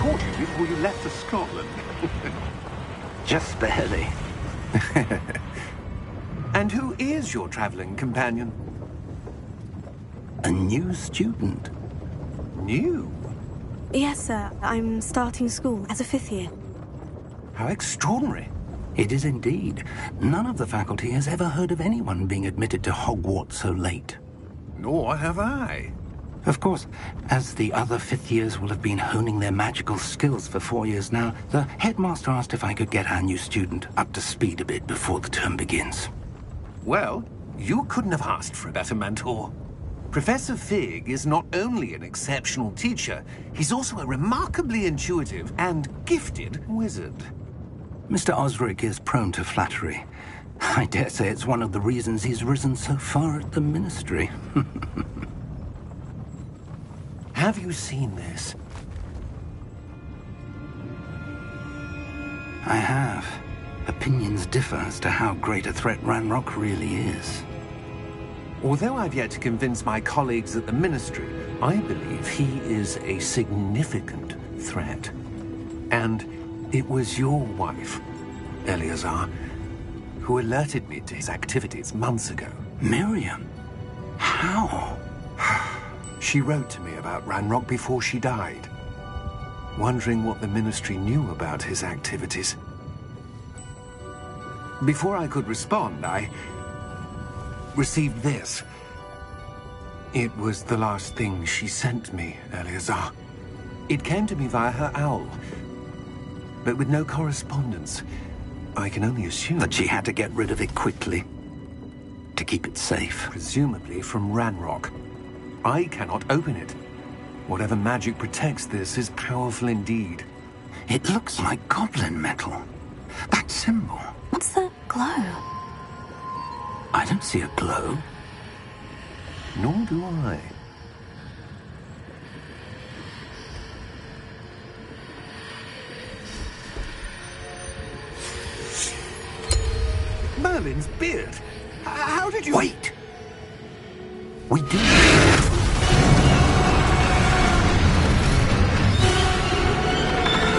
caught you before you left for Scotland. Just barely. And who is your traveling companion? A new student. New? Yes, sir. I'm starting school as a 5th year. How extraordinary. It is indeed. None of the faculty has ever heard of anyone being admitted to Hogwarts so late. Nor have I. Of course, as the other 5th years will have been honing their magical skills for 4 years now, the headmaster asked if I could get our new student up to speed a bit before the term begins. Well, you couldn't have asked for a better mentor. Professor Fig is not only an exceptional teacher, he's also a remarkably intuitive and gifted wizard. Mr. Osric is prone to flattery. I dare say it's one of the reasons he's risen so far at the Ministry. Have you seen this? I have. Opinions differ as to how great a threat Ranrock really is. Although I've yet to convince my colleagues at the Ministry, I believe he is a significant threat. And it was your wife, Eleazar, who alerted me to his activities months ago. Miriam? How? She wrote to me about Ranrock before she died, wondering what the Ministry knew about his activities. Before I could respond, I received this. It was the last thing she sent me, Eleazar. It came to me via her owl, but with no correspondence. I can only assume That she had to get rid of it quickly, to keep it safe. presumably from Ranrock. I cannot open it. Whatever magic protects this is powerful indeed. It looks like goblin metal. That symbol. What's the glow? I don't see a glow. Nor do I. Merlin's beard. How did you... Wait! We do.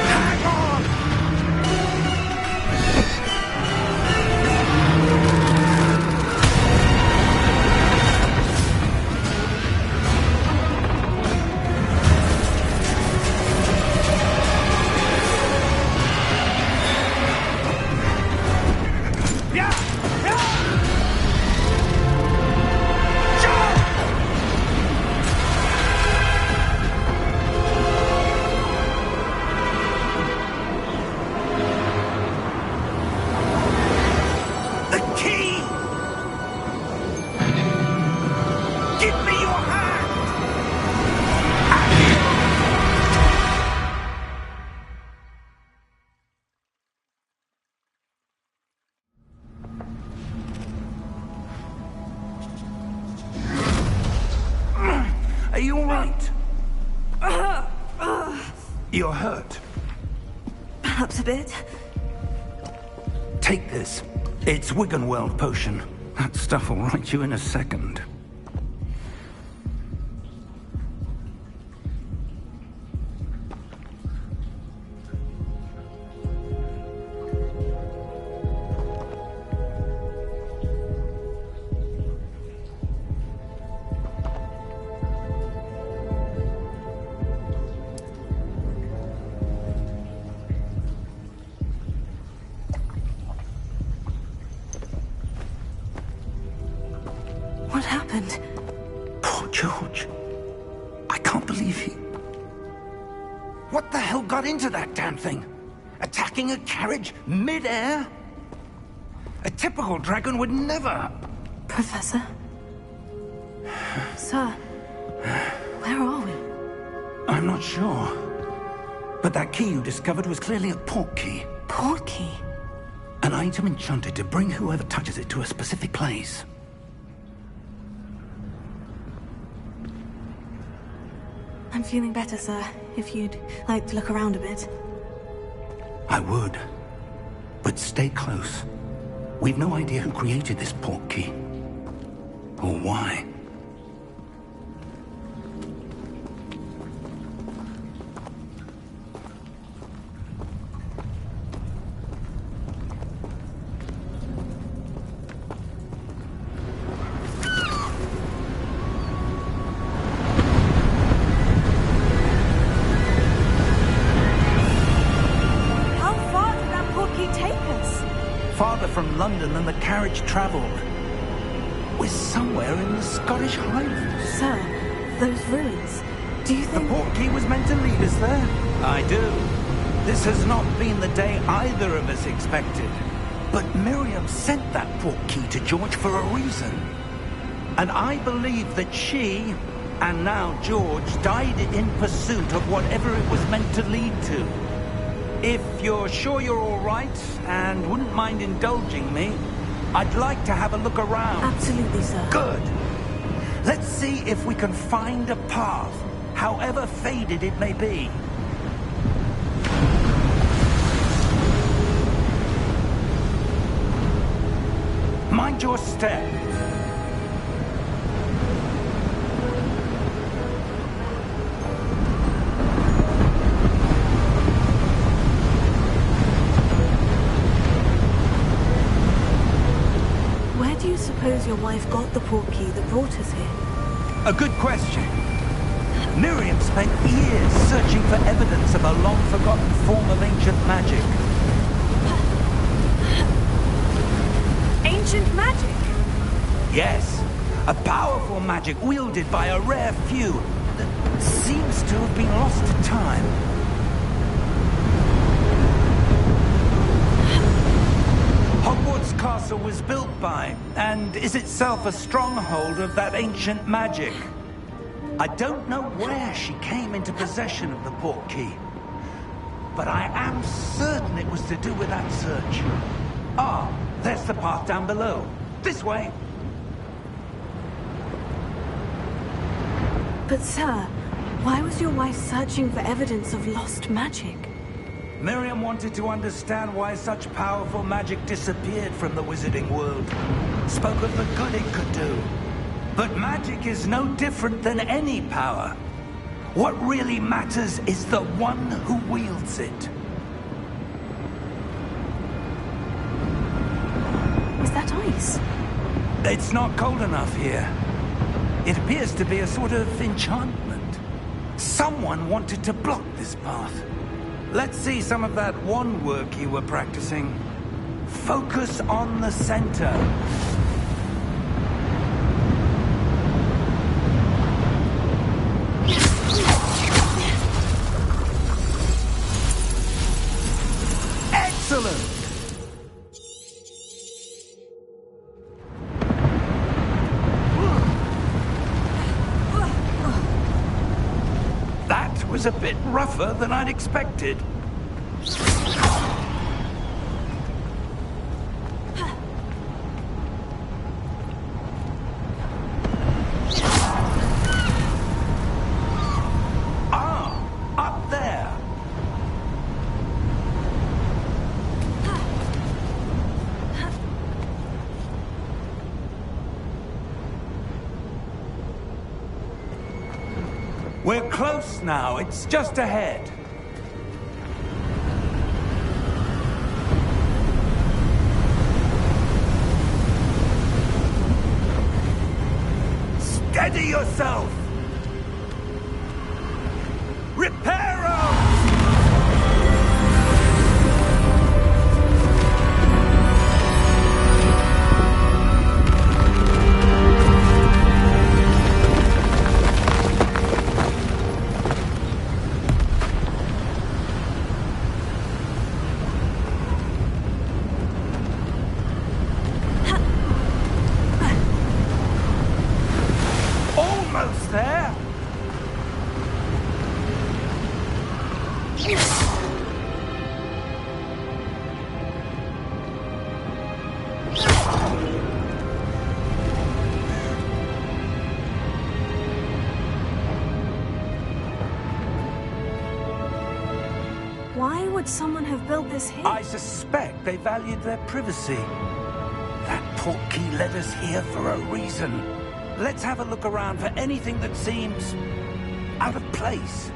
Hang on! Yeah! The key! Give me your hand! Are you all right? You're hurt. Perhaps a bit. Take this. It's Wiggenweld potion. That stuff will right you in a second. What happened? Poor George. I can't believe he... What the hell got into that damn thing? Attacking a carriage mid-air? A typical dragon would never... Professor? Sir, where are we? I'm not sure. But that key you discovered was clearly a port key. Port key? An item enchanted to bring whoever touches it to a specific place. I'm feeling better, sir. If you'd like to look around a bit. I would. But stay close. We've no idea who created this port key. Or why. London than the carriage travelled. We're somewhere in the Scottish Highlands. Sir, those ruins. Do you The think... portkey was meant to lead us there? I do. This has not been the day either of us expected. But Miriam sent that portkey to George for a reason. And I believe that she, and now George, died in pursuit of whatever it was meant to lead to. If you're sure you're all right, and wouldn't mind indulging me, I'd like to have a look around. Absolutely, sir. Good. Let's see if we can find a path, however faded it may be. Mind your step. Where do you suppose your wife got the portkey that brought us here? A good question. Miriam spent years searching for evidence of a long-forgotten form of ancient magic. Ancient magic? Yes, a powerful magic wielded by a rare few that seems to have been lost to time. Hogwarts Castle was built by, and is itself a stronghold of that ancient magic. I don't know where she came into possession of the portkey, but I am certain it was to do with that search. Ah, there's the path down below. This way. But sir, why was your wife searching for evidence of lost magic? Miriam wanted to understand why such powerful magic disappeared from the wizarding world. Spoke of the good it could do. But magic is no different than any power. What really matters is the one who wields it. Is that ice? It's not cold enough here. It appears to be a sort of enchantment. Someone wanted to block this path. Let's see some of that wand work you were practicing. Focus on the center. Excellent! That was a bit rougher than I'd expected. Up there. We're close now. It's just ahead. Steady yourself! Reparo! Almost there! Why would someone have built this here? I suspect they valued their privacy. That portkey led us here for a reason. Let's have a look around for anything that seems out of place.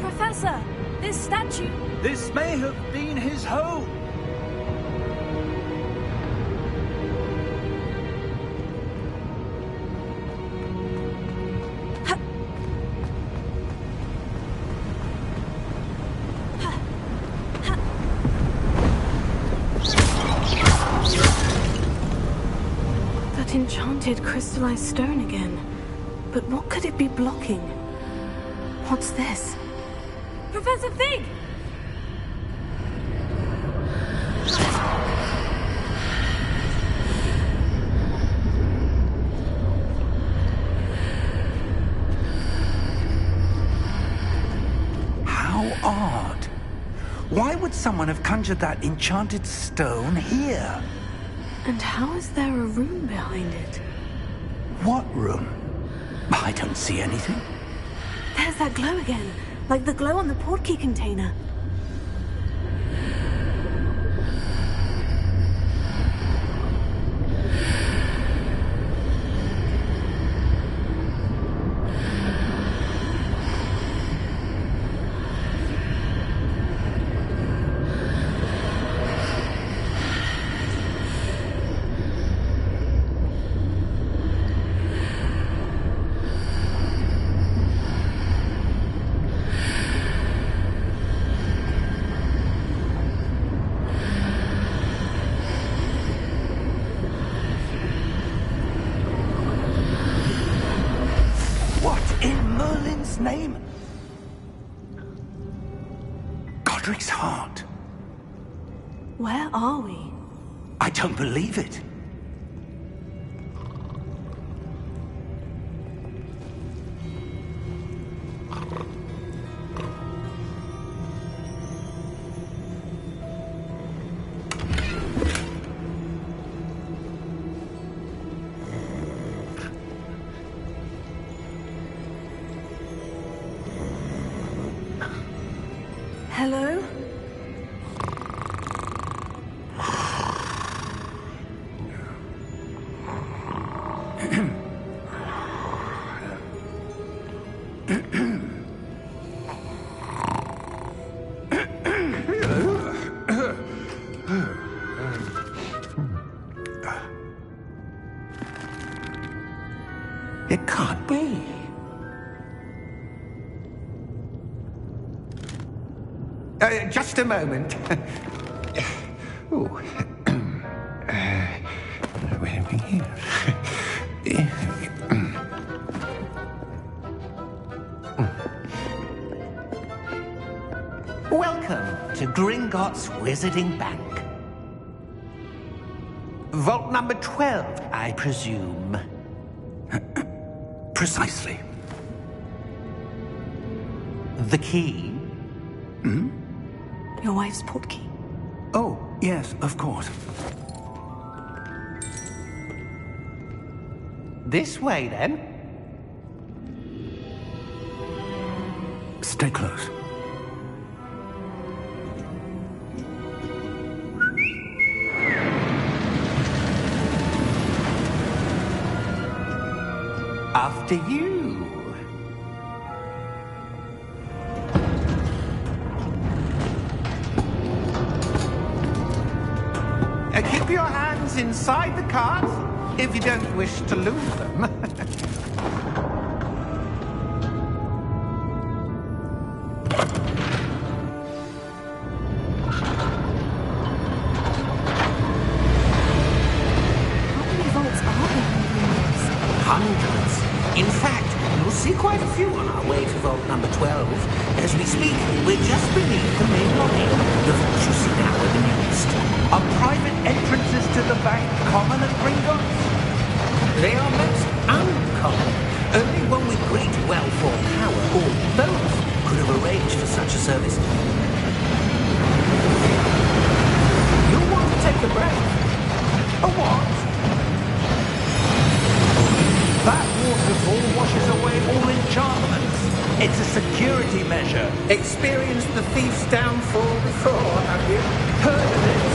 Professor, this statue... This may have been his home. enchanted crystallized stone again. But what could it be blocking? What's this? Professor Fig! How odd. Why would someone have conjured that enchanted stone here? And how is there a room behind it? What room? I don't see anything. There's that glow again, like the glow on the portkey container. Name? Godric's heart. Where are we? I don't believe it. Hello? It can't be. Just a moment. Ooh. Where are we here? Welcome to Gringotts Wizarding Bank. Vault number 12, I presume. Precisely. The key? Hmm? Your wife's portkey. Oh, yes, of course. This way, then. Stay close. After you. Keep your hands inside the cart if you don't wish to lose them. How many vaults are there in Hogwarts? Hundreds. In fact, you'll see quite a few on our way to vault number 12. As we speak, we're just beneath the main lobby. The vaults you see now are the newest. Are private entrances to the bank common at Gringotts? They are most uncommon. Only one with great wealth or power, or both, could have arranged for such a service. You'll want to take a breath. A what? That waterfall washes away all enchantments. It's a security measure. Experienced the thief's downfall before, have you? Heard of it?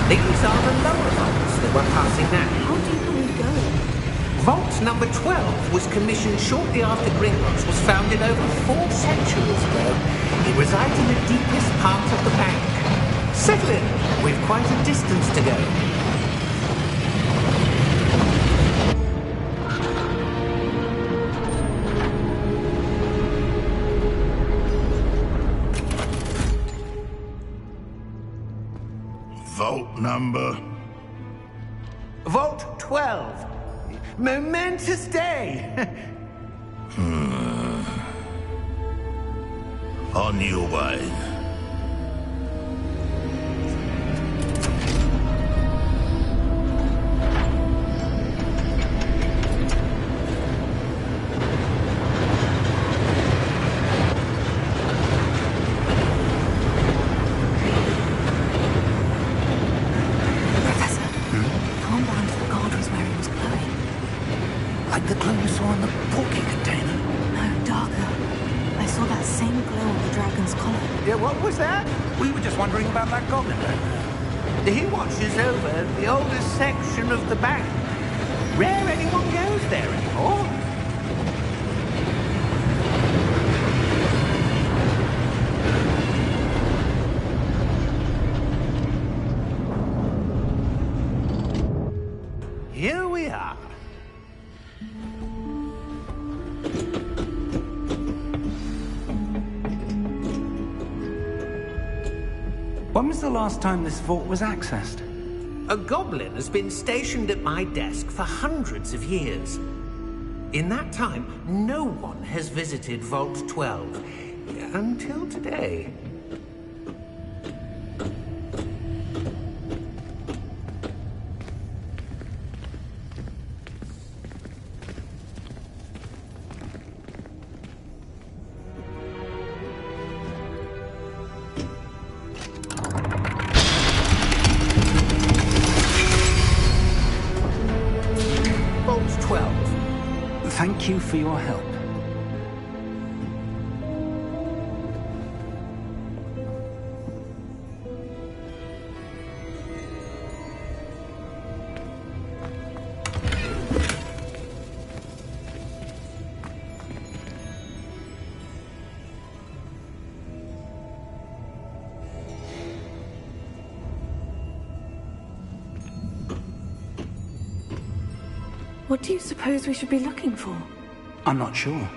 These are the lower vaults that we're passing now. How deep are we going? Vault number 12 was commissioned shortly after Gringotts was founded over 4 centuries ago. It resides in the deepest part of the bank. Settle in. We've quite a distance to go. Vault number? Vault 12. Momentous day! On your way. Like the glow you saw in the porky container? No, darker. I saw that same glow on the dragon's collar. Yeah, what was that? We were just wondering about that goblin back there. He watches over the oldest section of the bank. Rare anyone goes there anymore. Here we are. When was the last time this vault was accessed? A goblin has been stationed at my desk for hundreds of years. In that time, no one has visited Vault 12. Until today. Vault 12. Thank you for your help. What do you suppose we should be looking for? I'm not sure.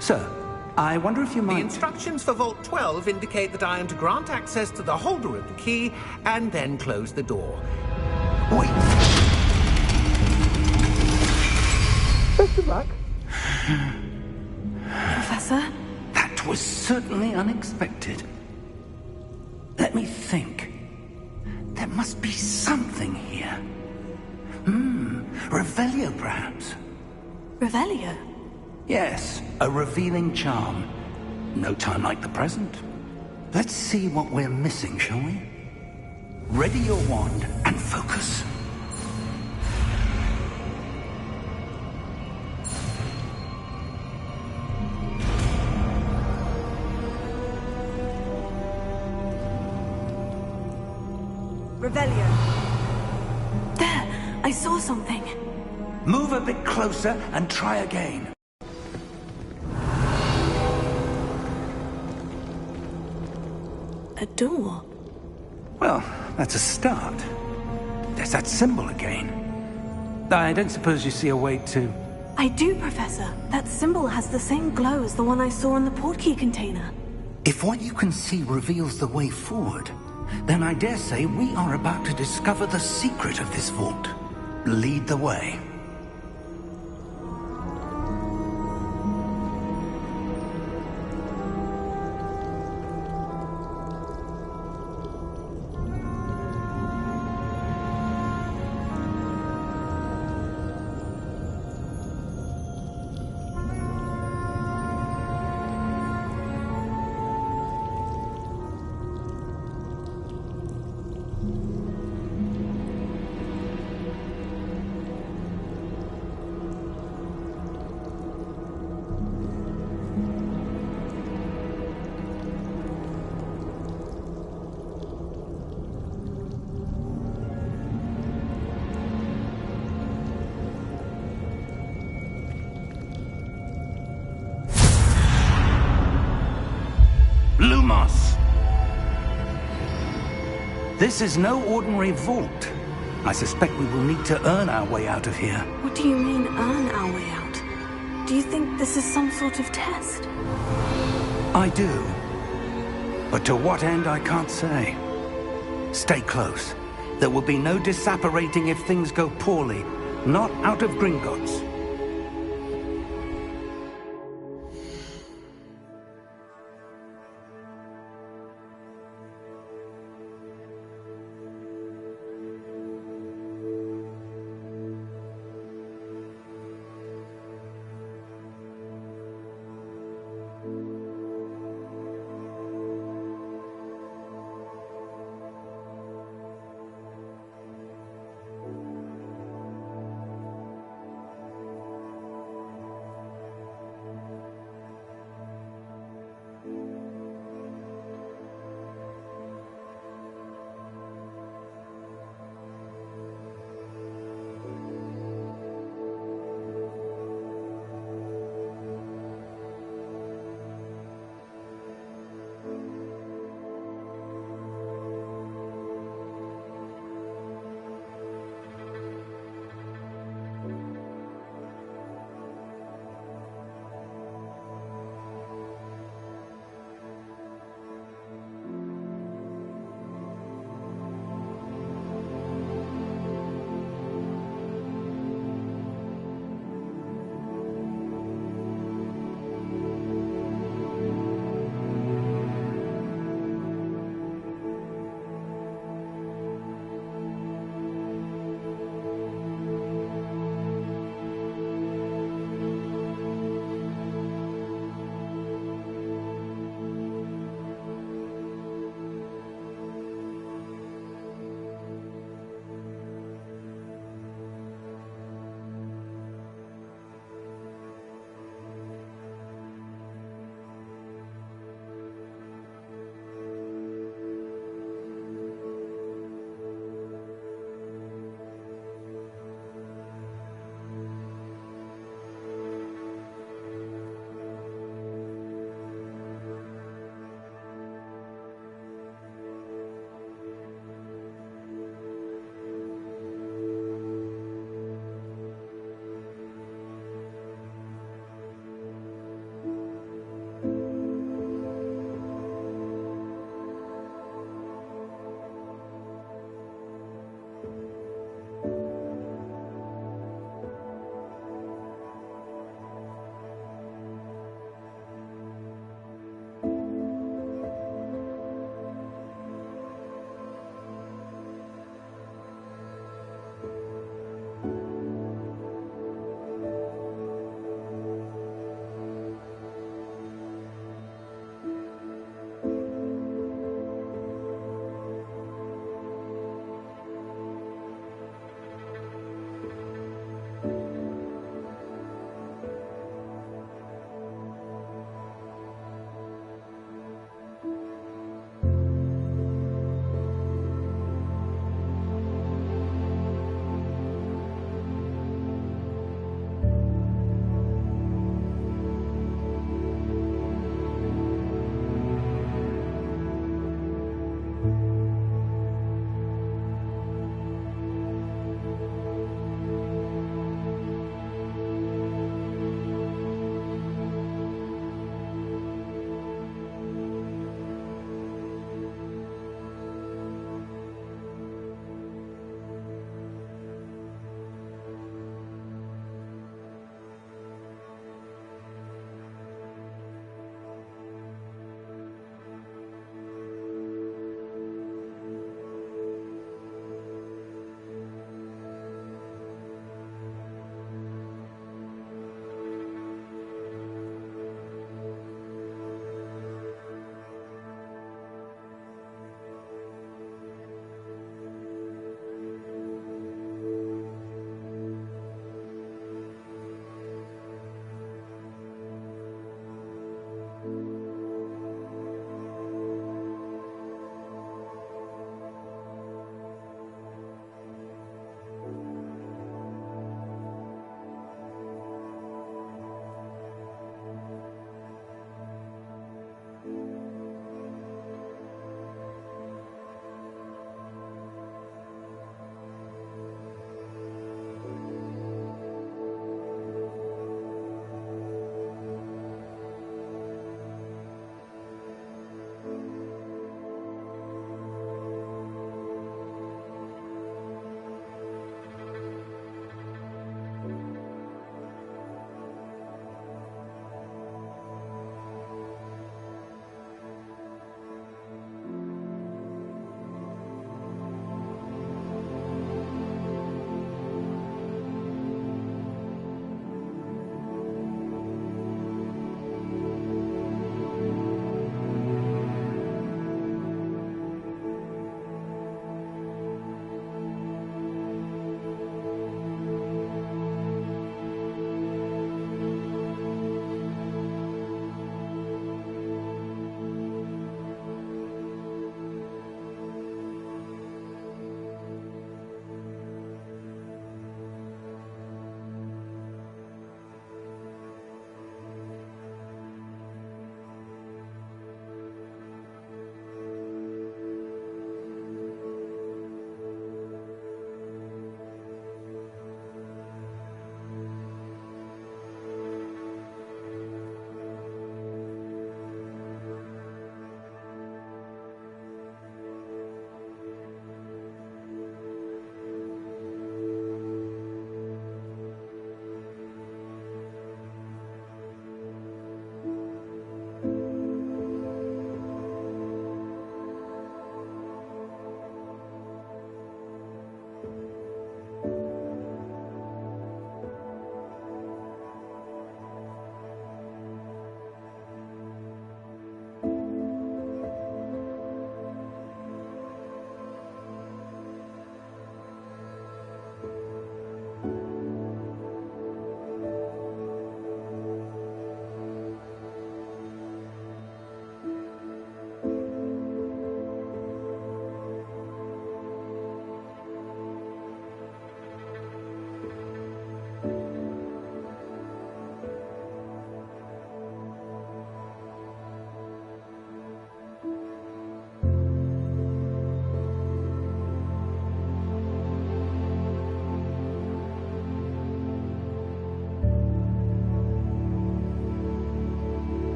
Sir, I wonder if you The might... instructions for Vault 12 indicate that I am to grant access to the holder of the key and then close the door. Wait! Best of luck. Professor? That was certainly unexpected. Let me think. There must be something here. Revelio, perhaps? Revelio? Yes, a revealing charm. No time like the present. Let's see what we're missing, shall we? Ready your wand and focus. Revelio. There! I saw something. Move a bit closer and try again. A door? Well, that's a start. There's that symbol again. I don't suppose you see a way to... I do, Professor. That symbol has the same glow as the one I saw in the portkey container. If what you can see reveals the way forward, then I dare say we are about to discover the secret of this vault. Lead the way. Lumos! This is no ordinary vault. I suspect we will need to earn our way out of here. What do you mean, earn our way out? Do you think this is some sort of test? I do. But to what end, I can't say. Stay close. There will be no disapparating if things go poorly, Not out of Gringotts.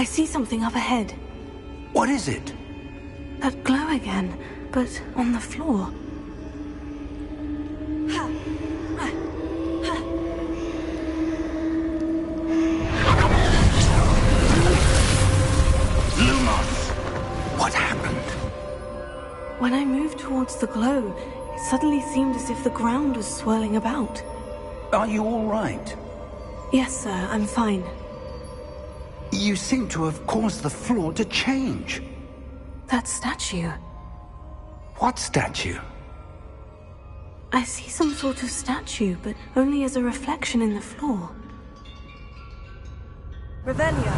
I see something up ahead. What is it? That glow again, but on the floor. What happened? When I moved towards the glow, it suddenly seemed as if the ground was swirling about. Are you all right? Yes, sir, I'm fine. You seem to have caused the floor to change. That statue. What statue? I see some sort of statue, but only as a reflection in the floor. Revelio.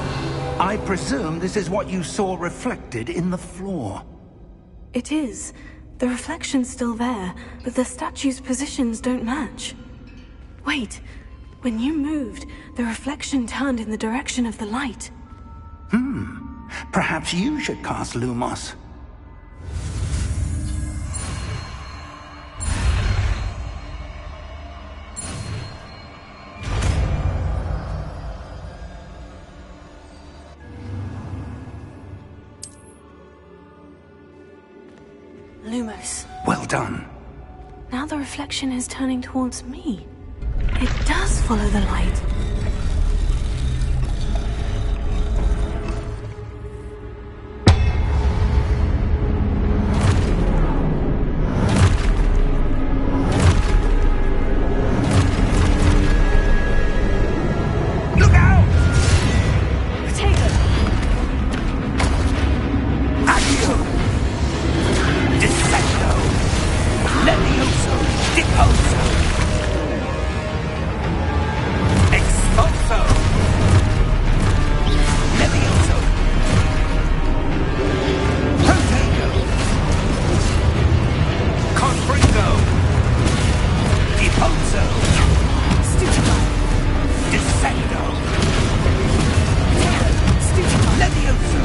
I presume this is what you saw reflected in the floor. It is. The reflection's still there, but the statue's positions don't match. Wait. When you moved, the reflection turned in the direction of the light. Perhaps you should cast Lumos. Lumos. Well done. Now the reflection is turning towards me. It does follow the light. Look out! Potato! Accio! Descendo! Levioso! Deposo! Expulso! Levioso! Protego! Confringo! Deposo! Stupefy! Descendo! Stupefy! Levioso!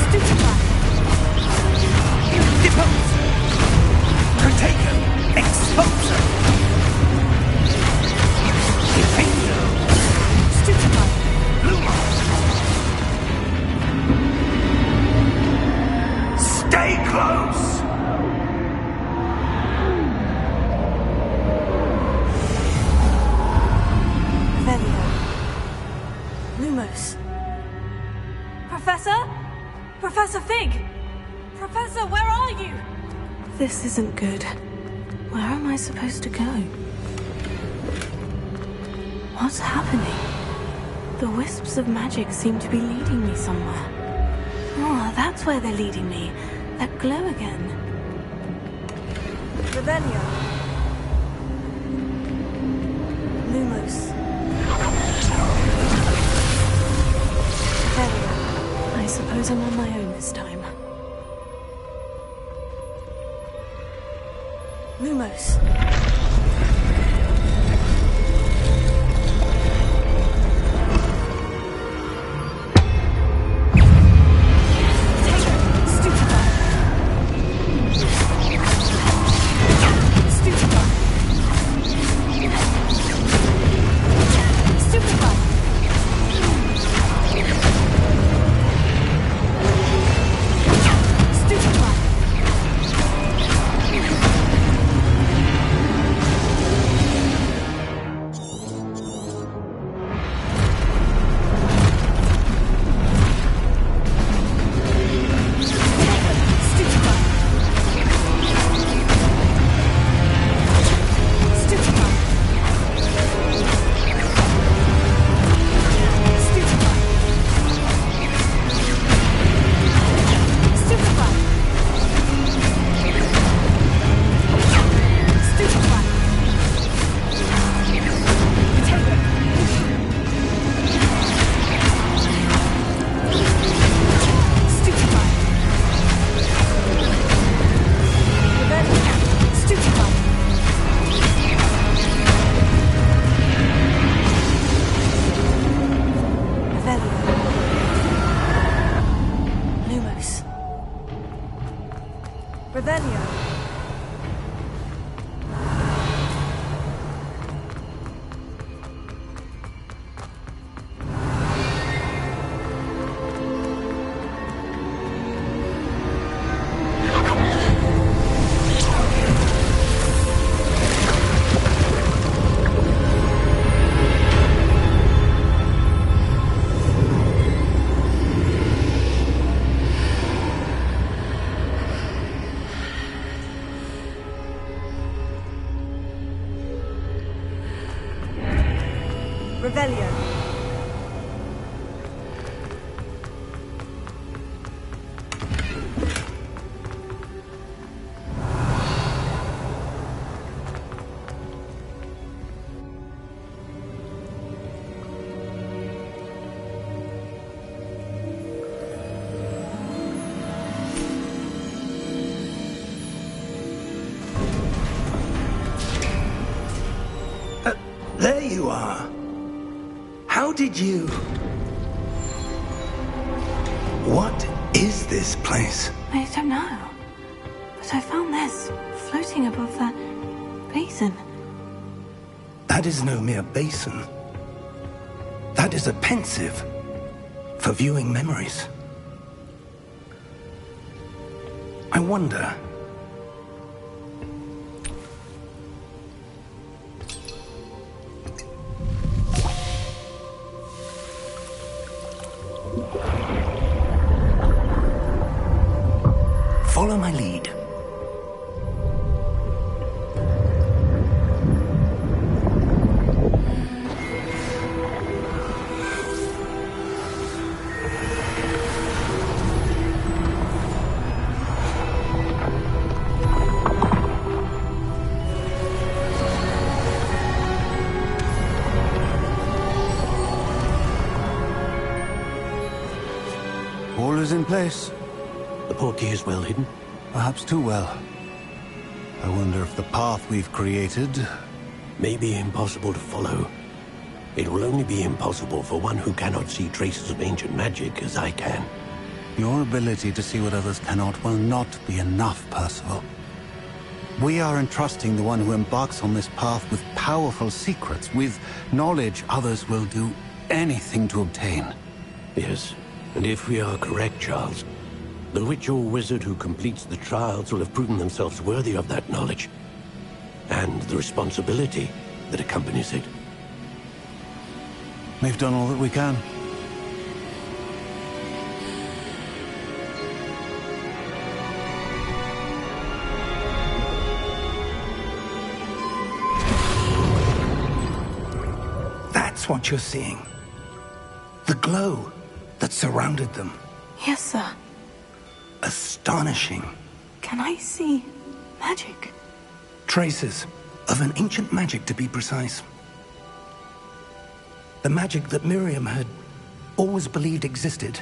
Stupefy! Deposo! Protego! Expulso! Defendo! Stupefy! Lumos! Stay close! Velio. Lumos. Professor? Professor Fig! Professor, where are you? This isn't good. Where am I supposed to go? What's happening? The wisps of magic seem to be leading me somewhere. Oh, that's where they're leading me. That glow again. Revelio. Lumos. Velio. I suppose I'm on my own this time. Lumos. Revelio. There you are. How did you... What is this place? I don't know. But I found this floating above that basin. That is no mere basin. That is a pensive for viewing memories. I wonder... Follow my lead. All is in place. The portkey is well hidden. Perhaps too well. I wonder if the path we've created... May be impossible to follow. It will only be impossible for one who cannot see traces of ancient magic as I can. Your ability to see what others cannot will not be enough, Percival. We are entrusting the one who embarks on this path with powerful secrets, with knowledge others will do anything to obtain. Yes, and if we are correct, Charles, the witch or wizard who completes the trials will have proven themselves worthy of that knowledge, and the responsibility that accompanies it. We've done all that we can. That's what you're seeing. The glow that surrounded them. Yes, sir. Astonishing. Can I see magic? Traces of an ancient magic, to be precise. The magic that Miriam had always believed existed,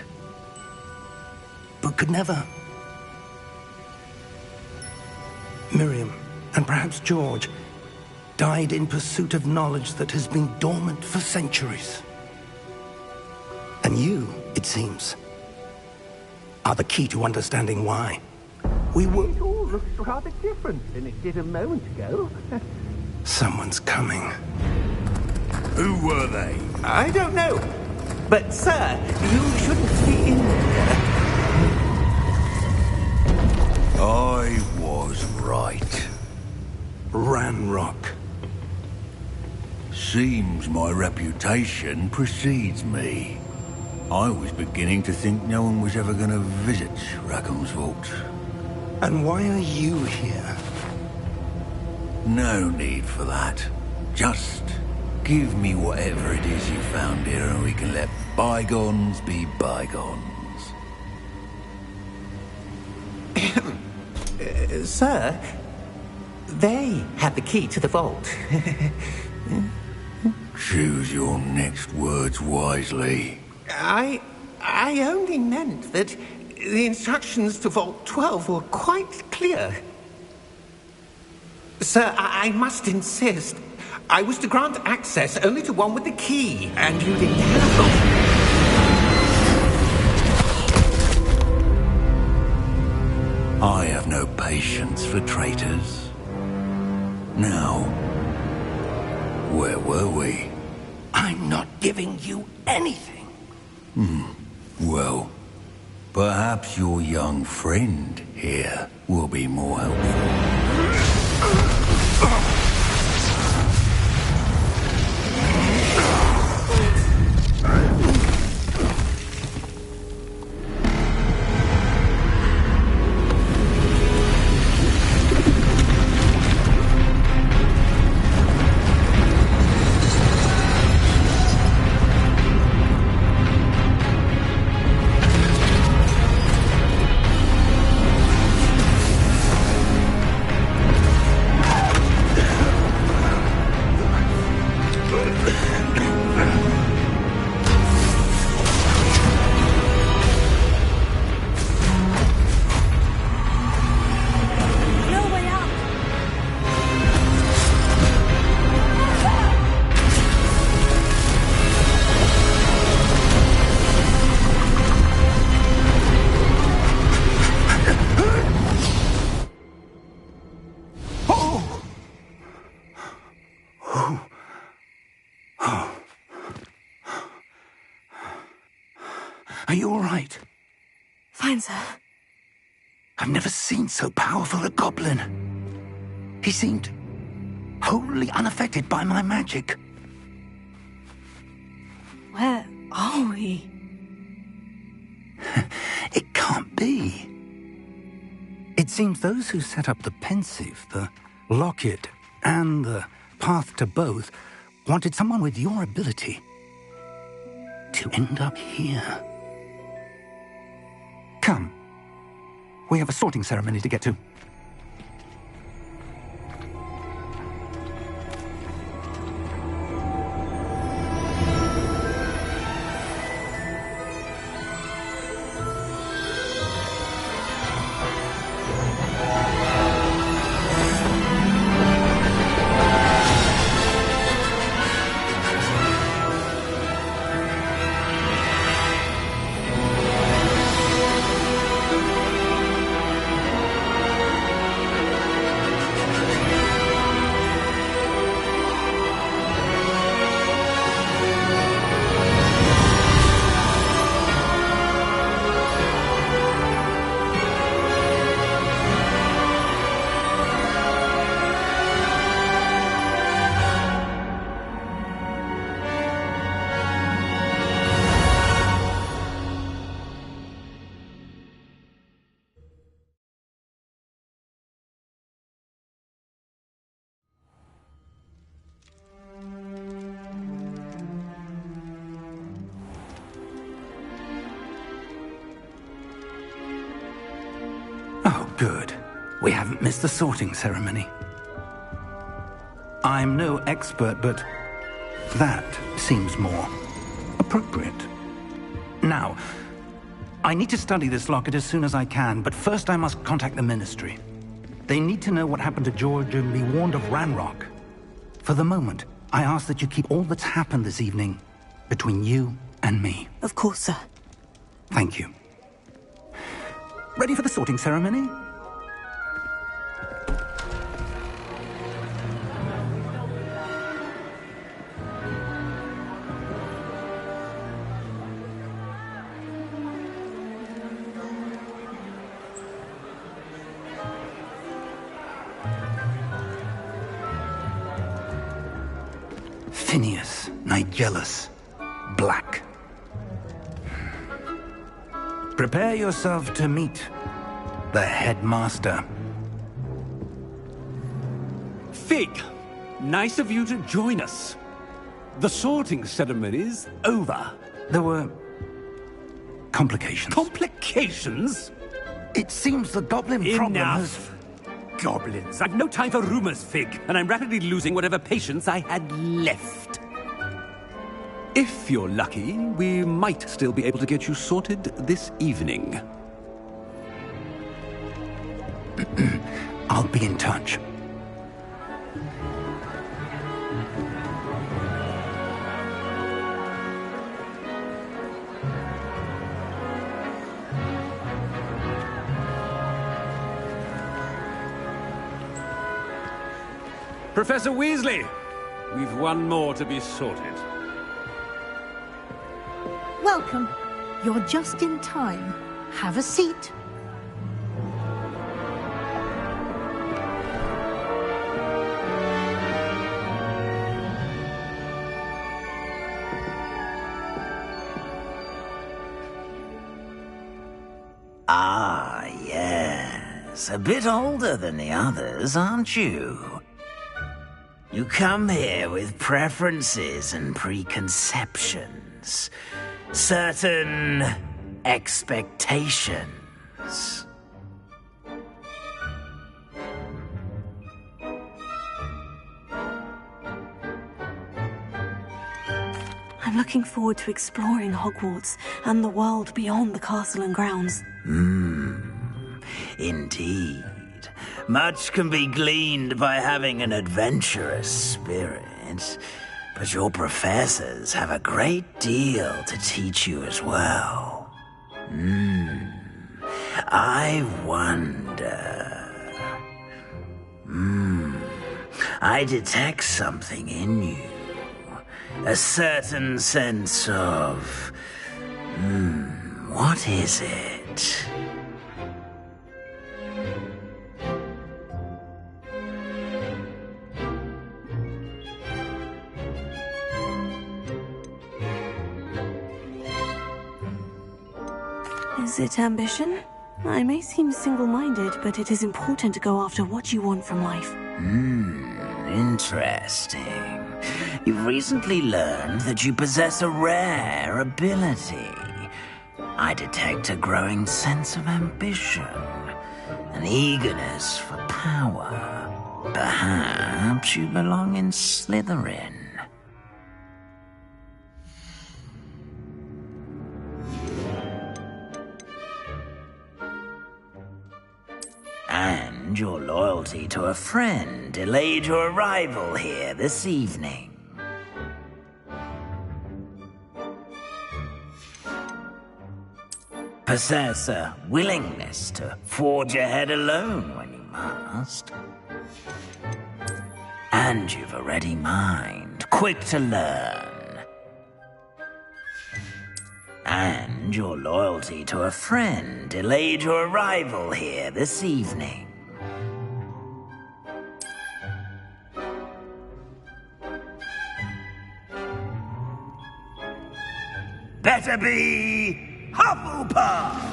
but could never. Miriam, and perhaps George, died in pursuit of knowledge that has been dormant for centuries. And you, it seems, are the key to understanding why. We were... It all looks rather different than it did a moment ago. Someone's coming. Who were they? I don't know. But, sir, you shouldn't be in here. I was right. Ranrock. Seems my reputation precedes me. I was beginning to think no one was ever going to visit Rackham's vault. And why are you here? No need for that. Just give me whatever it is you found here and we can let bygones be bygones. Sir, they have the key to the vault. Choose your next words wisely. I only meant that the instructions to Vault 12 were quite clear. Sir, I must insist. I was to grant access only to one with the key, and you didn't have them. I have no patience for traitors. Now, where were we? I'm not giving you anything. Well, perhaps your young friend here will be more helpful. Are you all right? Fine, sir. I've never seen so powerful a goblin. He seemed wholly unaffected by my magic. Where are we? It can't be. It seems those who set up the pensive, the locket, and the path to both wanted someone with your ability to end up here. Come. We have a sorting ceremony to get to. Oh, good. We haven't missed the sorting ceremony. I'm no expert, but that seems more appropriate. Now, I need to study this locket as soon as I can, but first I must contact the Ministry. They need to know what happened to George and be warned of Ranrock. For the moment, I ask that you keep all that's happened this evening between you and me. Of course, sir. Thank you. Ready for the sorting ceremony? Phineas, Nigellus, Black. Prepare yourself to meet the headmaster. Fig, nice of you to join us. The sorting ceremony's over. There were complications. Complications? It seems the goblin problem has... Enough. Goblins. I've no time for rumors, Fig, and I'm rapidly losing whatever patience I had left. If you're lucky, we might still be able to get you sorted this evening. I'll be in touch. Professor Weasley, we've one more to be sorted. Welcome. You're just in time. Have a seat. Ah, yes. A bit older than the others, aren't you? You come here with preferences and preconceptions. Certain expectations. I'm looking forward to exploring Hogwarts and the world beyond the castle and grounds. Indeed. Much can be gleaned by having an adventurous spirit, but your professors have a great deal to teach you as well. I wonder... I detect something in you. A certain sense of... what is it? Is it ambition? I may seem single-minded, but it is important to go after what you want from life. Interesting. You've recently learned that you possess a rare ability. I detect a growing sense of ambition, an eagerness for power. Perhaps you belong in Slytherin. And your loyalty to a friend delayed your arrival here this evening. Possess a willingness to forge ahead alone when you must. And you've a ready mind, quick to learn. And your loyalty to a friend delayed your arrival here this evening. Better be Hufflepuff!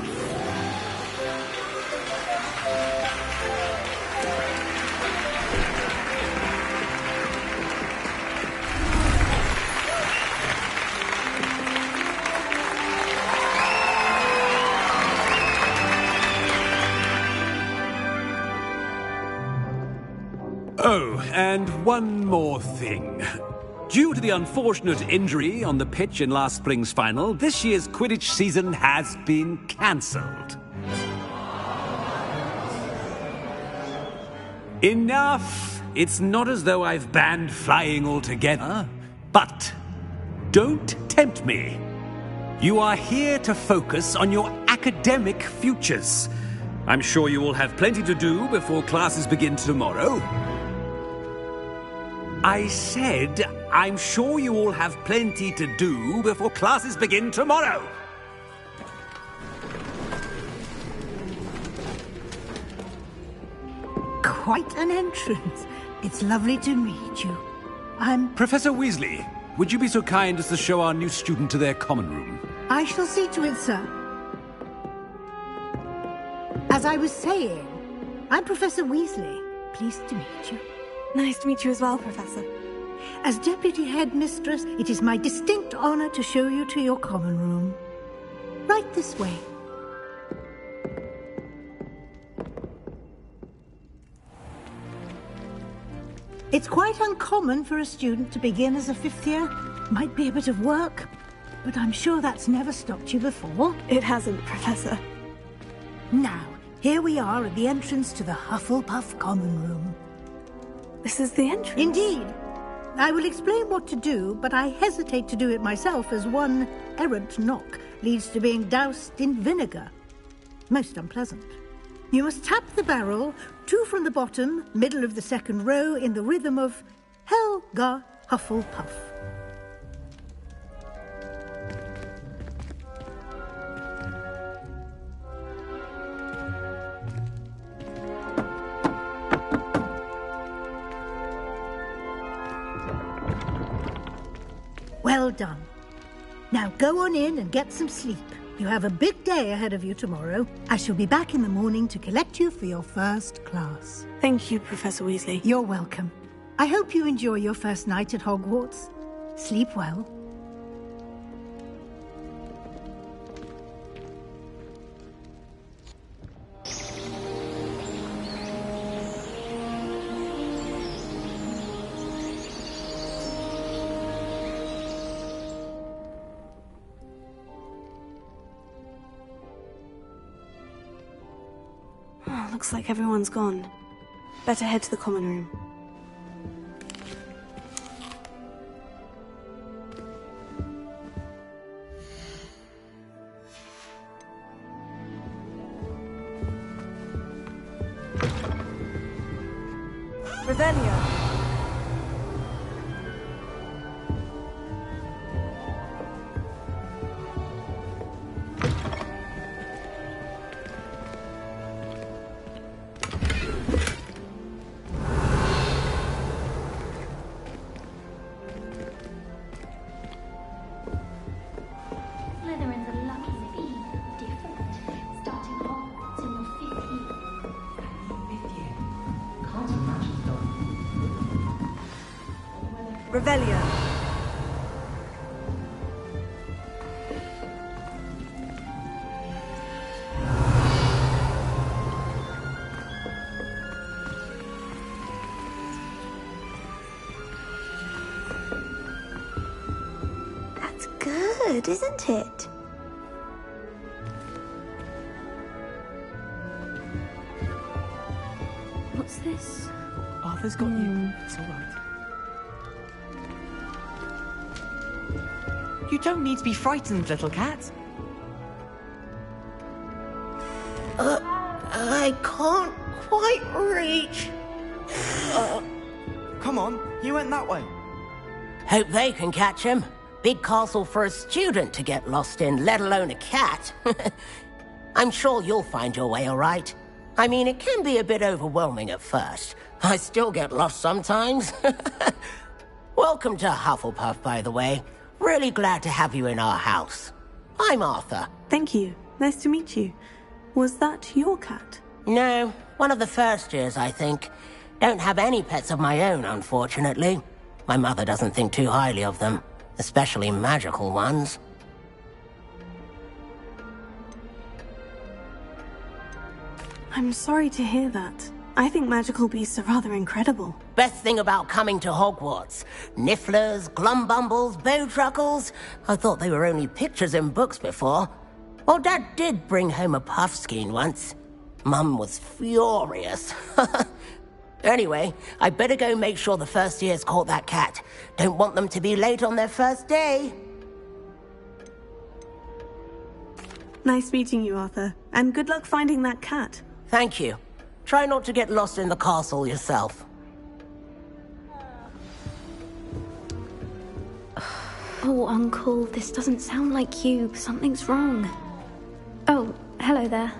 Oh, and one more thing. Due to the unfortunate injury on the pitch in last spring's final, this year's Quidditch season has been cancelled. Enough! It's not as though I've banned flying altogether, but don't tempt me. You are here to focus on your academic futures. I'm sure you will have plenty to do before classes begin tomorrow. I said, I'm sure you all have plenty to do before classes begin tomorrow. Quite an entrance. It's lovely to meet you. I'm... Professor Weasley, would you be so kind as to show our new student to their common room? I shall see to it, sir. As I was saying, I'm Professor Weasley. Pleased to meet you. Nice to meet you as well, Professor. As Deputy Headmistress, it is my distinct honor to show you to your common room. Right this way. It's quite uncommon for a student to begin as a fifth year. Might be a bit of work, but I'm sure that's never stopped you before. It hasn't, Professor. Now, here we are at the entrance to the Hufflepuff common room. This is the entrance? Indeed. I will explain what to do, but I hesitate to do it myself as one errant knock leads to being doused in vinegar. Most unpleasant. You must tap the barrel, 2 from the bottom, middle of the second row, in the rhythm of Helga Hufflepuff. Well done. Now go on in and get some sleep. You have a big day ahead of you tomorrow. I shall be back in the morning to collect you for your first class. Thank you, Professor Weasley. You're welcome. I hope you enjoy your first night at Hogwarts. Sleep well. Looks like everyone's gone. Better head to the common room. Revelio. Revelio. That's good, isn't it? What's this? Arthur's got you. It's all right. You don't need to be frightened, little cat. I can't quite reach. Come on, you went that way. Hope they can catch him. Big castle for a student to get lost in, let alone a cat. I'm sure you'll find your way all right. I mean, it can be a bit overwhelming at first. I still get lost sometimes. Welcome to Hufflepuff, by the way. Really glad to have you in our house. I'm Arthur. Thank you. Nice to meet you. Was that your cat? No, one of the first years, I think. Don't have any pets of my own, unfortunately. My mother doesn't think too highly of them, especially magical ones. I'm sorry to hear that. I think magical beasts are rather incredible. Best thing about coming to Hogwarts. Nifflers, glumbumbles, bowtruckles. I thought they were only pictures in books before. Well, Dad did bring home a puffskein once. Mum was furious. Anyway, I better go make sure the first years caught that cat. Don't want them to be late on their first day. Nice meeting you, Arthur. And good luck finding that cat. Thank you. Try not to get lost in the castle yourself. Oh, Uncle, this doesn't sound like you. Something's wrong. Oh, hello there.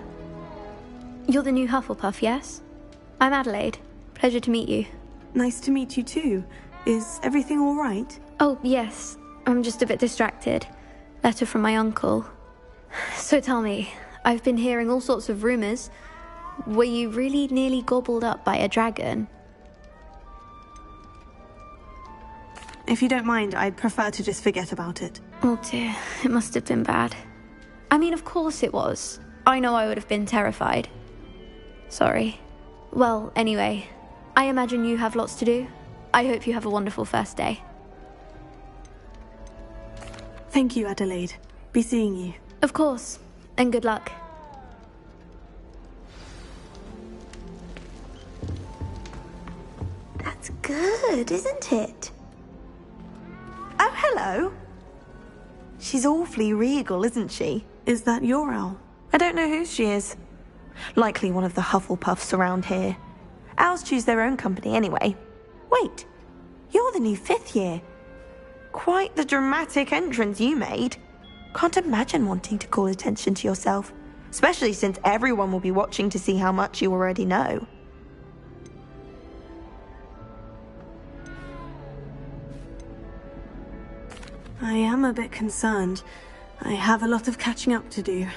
You're the new Hufflepuff, yes? I'm Adelaide. Pleasure to meet you. Nice to meet you too. Is everything all right? Oh, yes. I'm just a bit distracted. Letter from my uncle. So tell me, I've been hearing all sorts of rumors. Were you really nearly gobbled up by a dragon? If you don't mind, I'd prefer to just forget about it. Oh dear, it must have been bad. I mean, of course it was. I know I would have been terrified. Sorry. Well, anyway, I imagine you have lots to do. I hope you have a wonderful first day. Thank you, Adelaide. Be seeing you. Of course, and good luck. That's good, isn't it? Oh, hello. She's awfully regal, isn't she? Is that your owl? I don't know who she is. Likely one of the Hufflepuffs around here. Owls choose their own company anyway. Wait, you're the new 5th year. Quite the dramatic entrance you made. Can't imagine wanting to call attention to yourself, especially since everyone will be watching to see how much you already know. I am a bit concerned. I have a lot of catching up to do.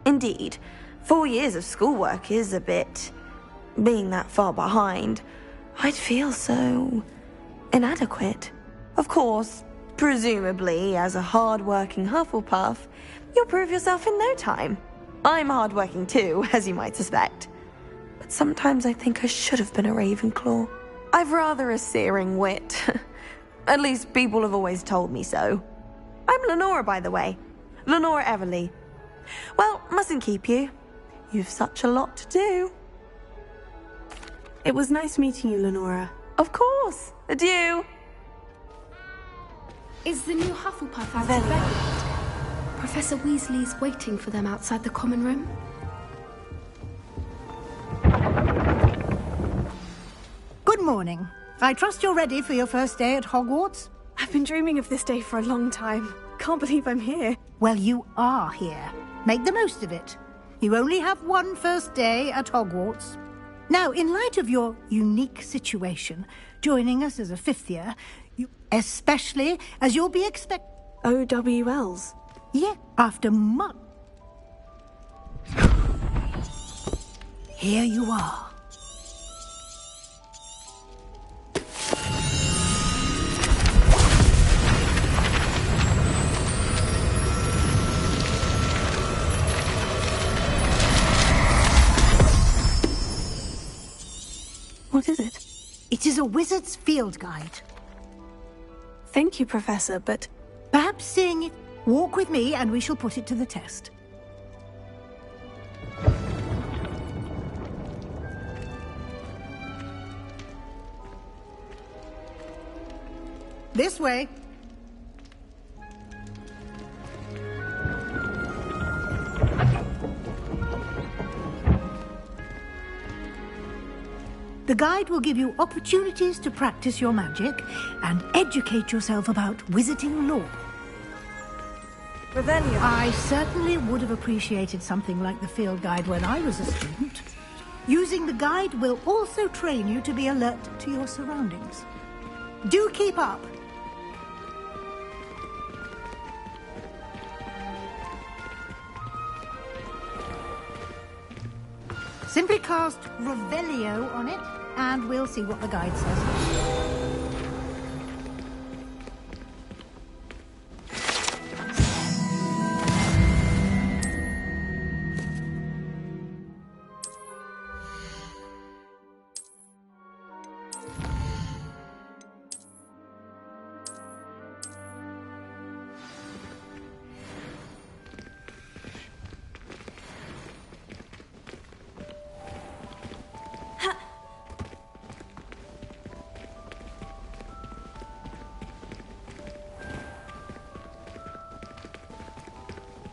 Indeed. 4 years of schoolwork is a bit... being that far behind. I'd feel so... inadequate. Of course, presumably, as a hard-working Hufflepuff, you'll prove yourself in no time. I'm hard-working too, as you might suspect. But sometimes I think I should have been a Ravenclaw. I've rather a searing wit. At least people have always told me so. I'm Lenora, by the way. Lenora Everly. Well, mustn't keep you. You've such a lot to do. It was nice meeting you, Lenora. Of course. Adieu. Is the new Hufflepuff out of bed yet? Professor Weasley's waiting for them outside the common room. Good morning. I trust you're ready for your first day at Hogwarts? I've been dreaming of this day for a long time. Can't believe I'm here. Well, you are here. Make the most of it. You only have one first day at Hogwarts. Now, in light of your unique situation, joining us as a 5th year, especially as you'll be OWLs? Yeah, after months. Here you are. your wizard's field guide. Thank you, Professor, but... Perhaps seeing it. Walk with me and we shall put it to the test. This way. The guide will give you opportunities to practice your magic and educate yourself about wizarding lore. Revelio. I certainly would have appreciated something like the field guide when I was a student. Using the guide will also train you to be alert to your surroundings. Do keep up. Simply cast Revelio on it, and we'll see what the guide says.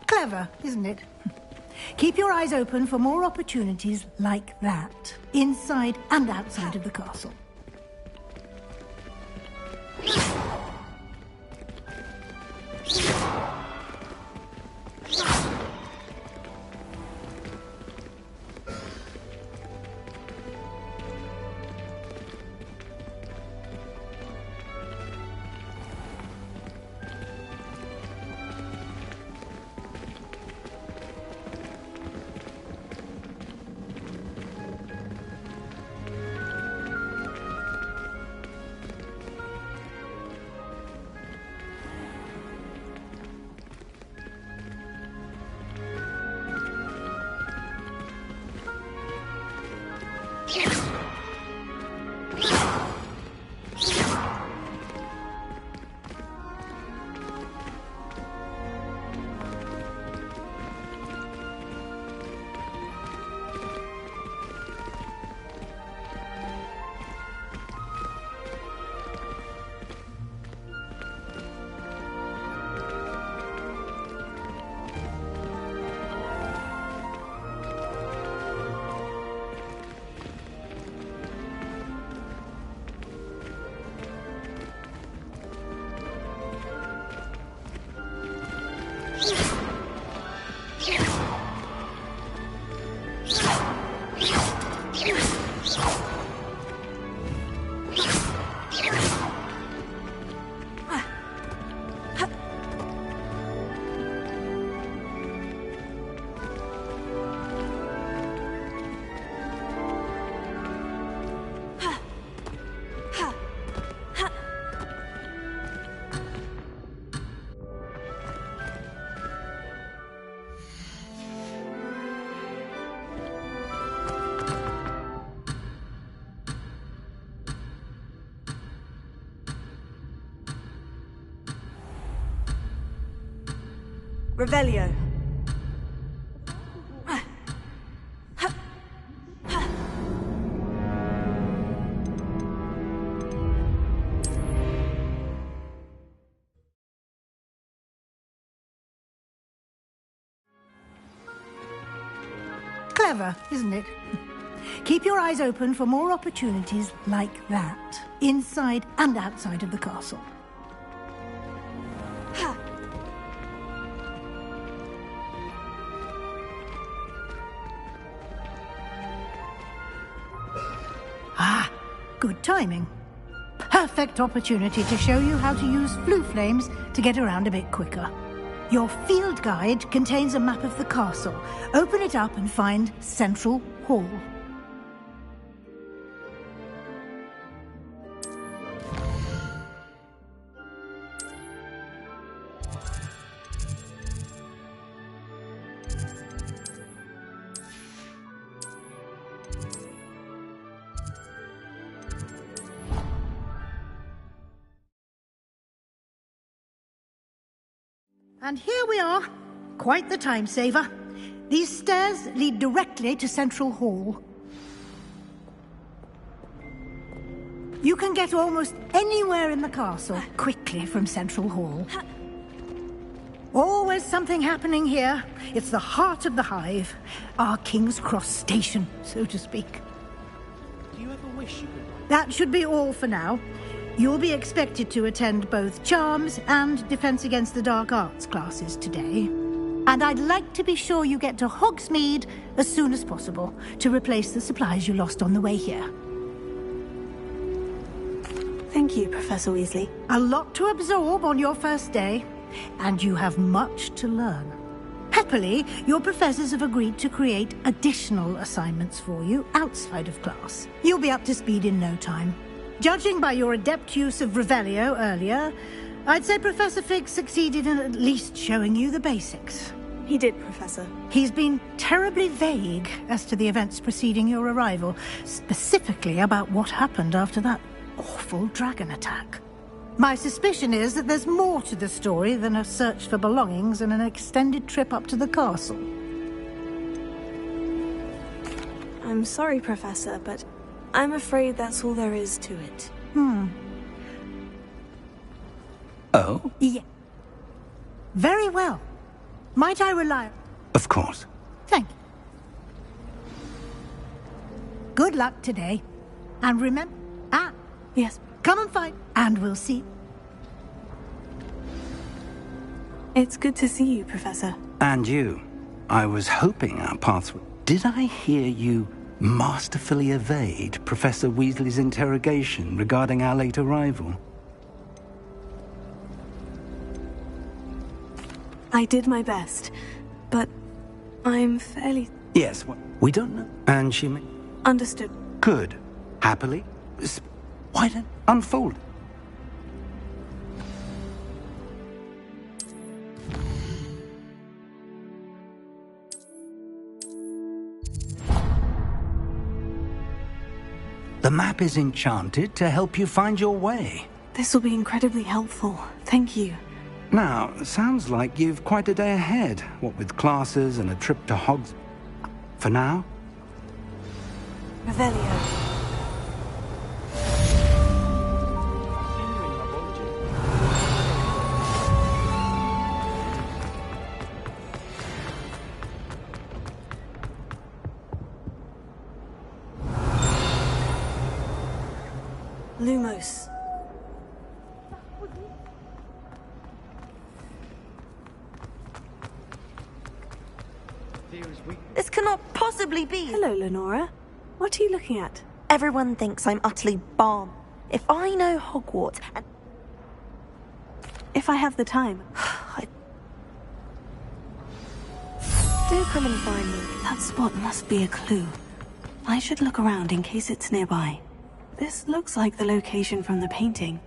Clever, isn't it? Keep your eyes open for more opportunities like that, inside and outside of the castle. Revelio. Clever, isn't it? Keep your eyes open for more opportunities like that, inside and outside of the castle. Ah, good timing. Perfect opportunity to show you how to use flue flames to get around a bit quicker. Your field guide contains a map of the castle. Open it up and find Central Hall. And here we are. Quite the time saver. These stairs lead directly to Central Hall. You can get almost anywhere in the castle quickly from Central Hall. Always something happening here. It's the heart of the Hive. Our King's Cross station, so to speak. Do you ever wish you could... That should be all for now. You'll be expected to attend both Charms and Defense Against the Dark Arts classes today. And I'd like to be sure you get to Hogsmeade as soon as possible to replace the supplies you lost on the way here. Thank you, Professor Weasley. A lot to absorb on your first day, and you have much to learn. Happily, your professors have agreed to create additional assignments for you outside of class. You'll be up to speed in no time. Judging by your adept use of Revelio earlier, I'd say Professor Fig succeeded in at least showing you the basics. He did, Professor. He's been terribly vague as to the events preceding your arrival, specifically about what happened after that awful dragon attack. My suspicion is that there's more to the story than a search for belongings and an extended trip up to the castle. I'm sorry, Professor, but I'm afraid that's all there is to it. Oh? Yeah. Very well. Might I rely... Of course. Thank you. Good luck today. And remember... Yes. Come and fight, and we'll see. It's good to see you, Professor. And you. I was hoping our paths would... Did I hear you masterfully evade Professor Weasley's interrogation regarding our late arrival? I did my best, but I'm fairly... Yes, we don't know. And she may... Understood. Good. Happily? Why don't... Unfold. The map is enchanted to help you find your way. This will be incredibly helpful. Thank you. Now, sounds like you've quite a day ahead, what with classes and a trip to Hogs... For now? Revelio. Lumos. This cannot possibly be. Hello, Lenora. What are you looking at? Everyone thinks I'm utterly bomb. If I know Hogwarts and... If I have the time. Do come and find me. That spot must be a clue. I should look around in case it's nearby. This looks like the location from the painting.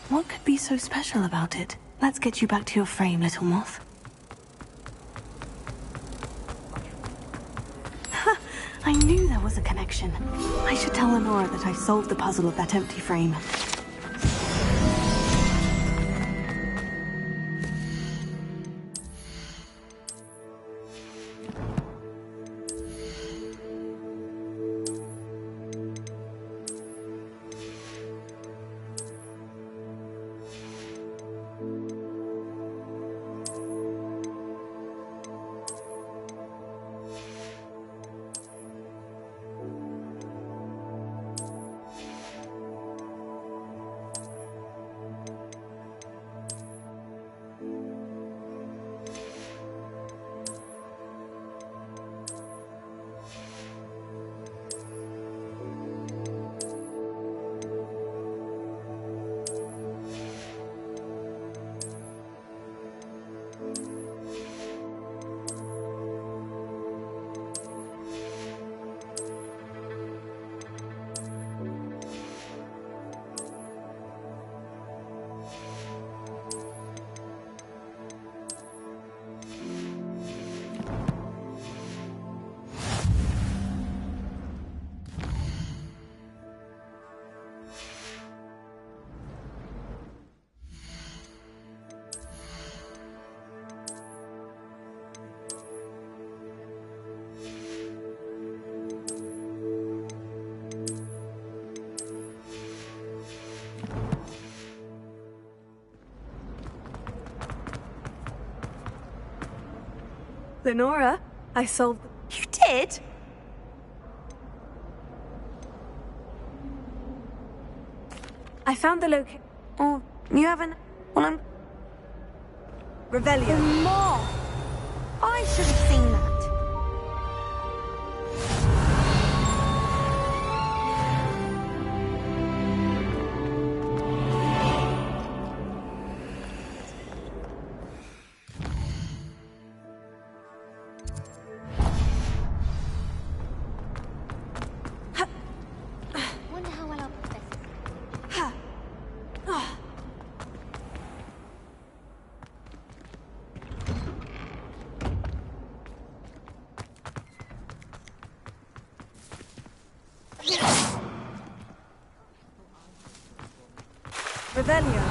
What could be so special about it? Let's get you back to your frame, little moth. Ha! I knew there was a connection. I should tell Lenora that I solved the puzzle of that empty frame. Lenora, I solved... You did? I found the location. Oh, you haven't... Well, I'm... Revelio. More! I should have seen that. Wonder how well I'll profess. Revelio.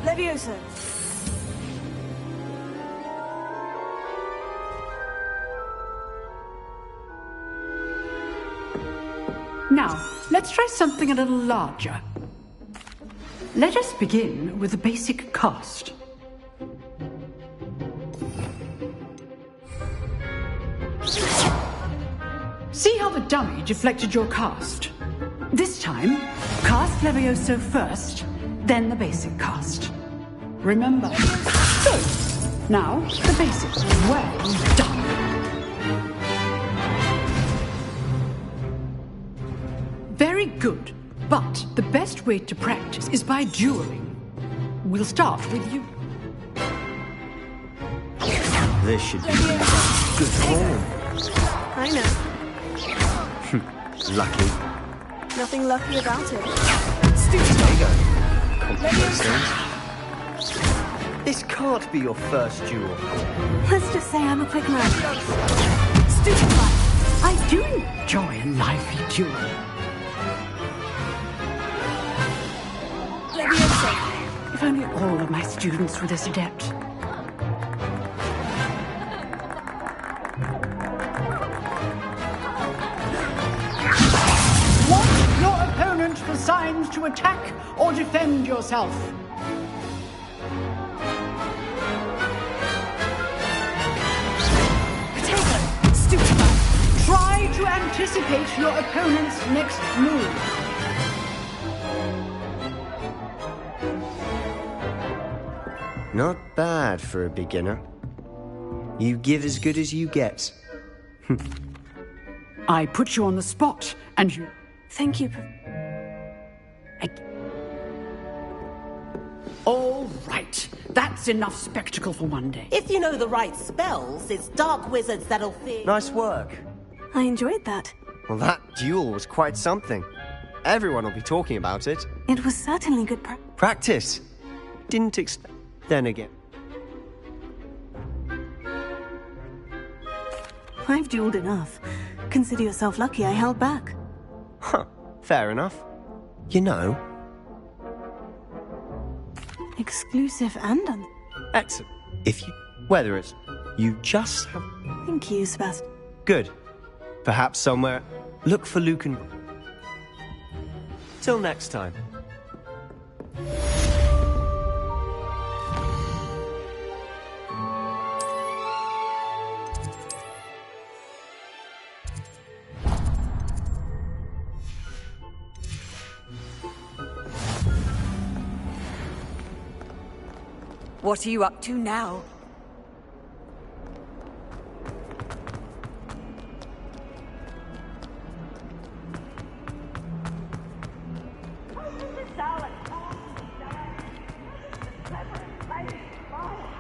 Levioso. Now, let's try something a little larger. Let us begin with the basic cast. See how the dummy deflected your cast? This time, cast Levioso first, then the basic cast. Remember? Good. Now, the basics. Well done. Very good. But the best way to practice is by dueling. We'll start with you. This should be good form. I know. Lucky. Nothing lucky about it. There you go. Compliments things. This can't be your first duel. Let's just say I'm a quick man. Stupefy! I do enjoy a lively duel. If only all of my students were this adept. Want your opponent for signs to attack or defend yourself. Stupefy! Try to anticipate your opponent's next move. Not bad for a beginner. You give as good as you get. I put you on the spot, and you... Thank you. All right. That's enough spectacle for one day. If you know the right spells, it's dark wizards that'll fear... Nice work. I enjoyed that. Well, that duel was quite something. Everyone will be talking about it. It was certainly good Practice. Didn't expect... Then again. I've dueled enough. Consider yourself lucky I held back. Huh. Fair enough. You know... Exclusive and Excellent. If you... Whether it's... You just have... Thank you, Sebastian. Good. Perhaps somewhere... Look for Luke and... Till next time. What are you up to now?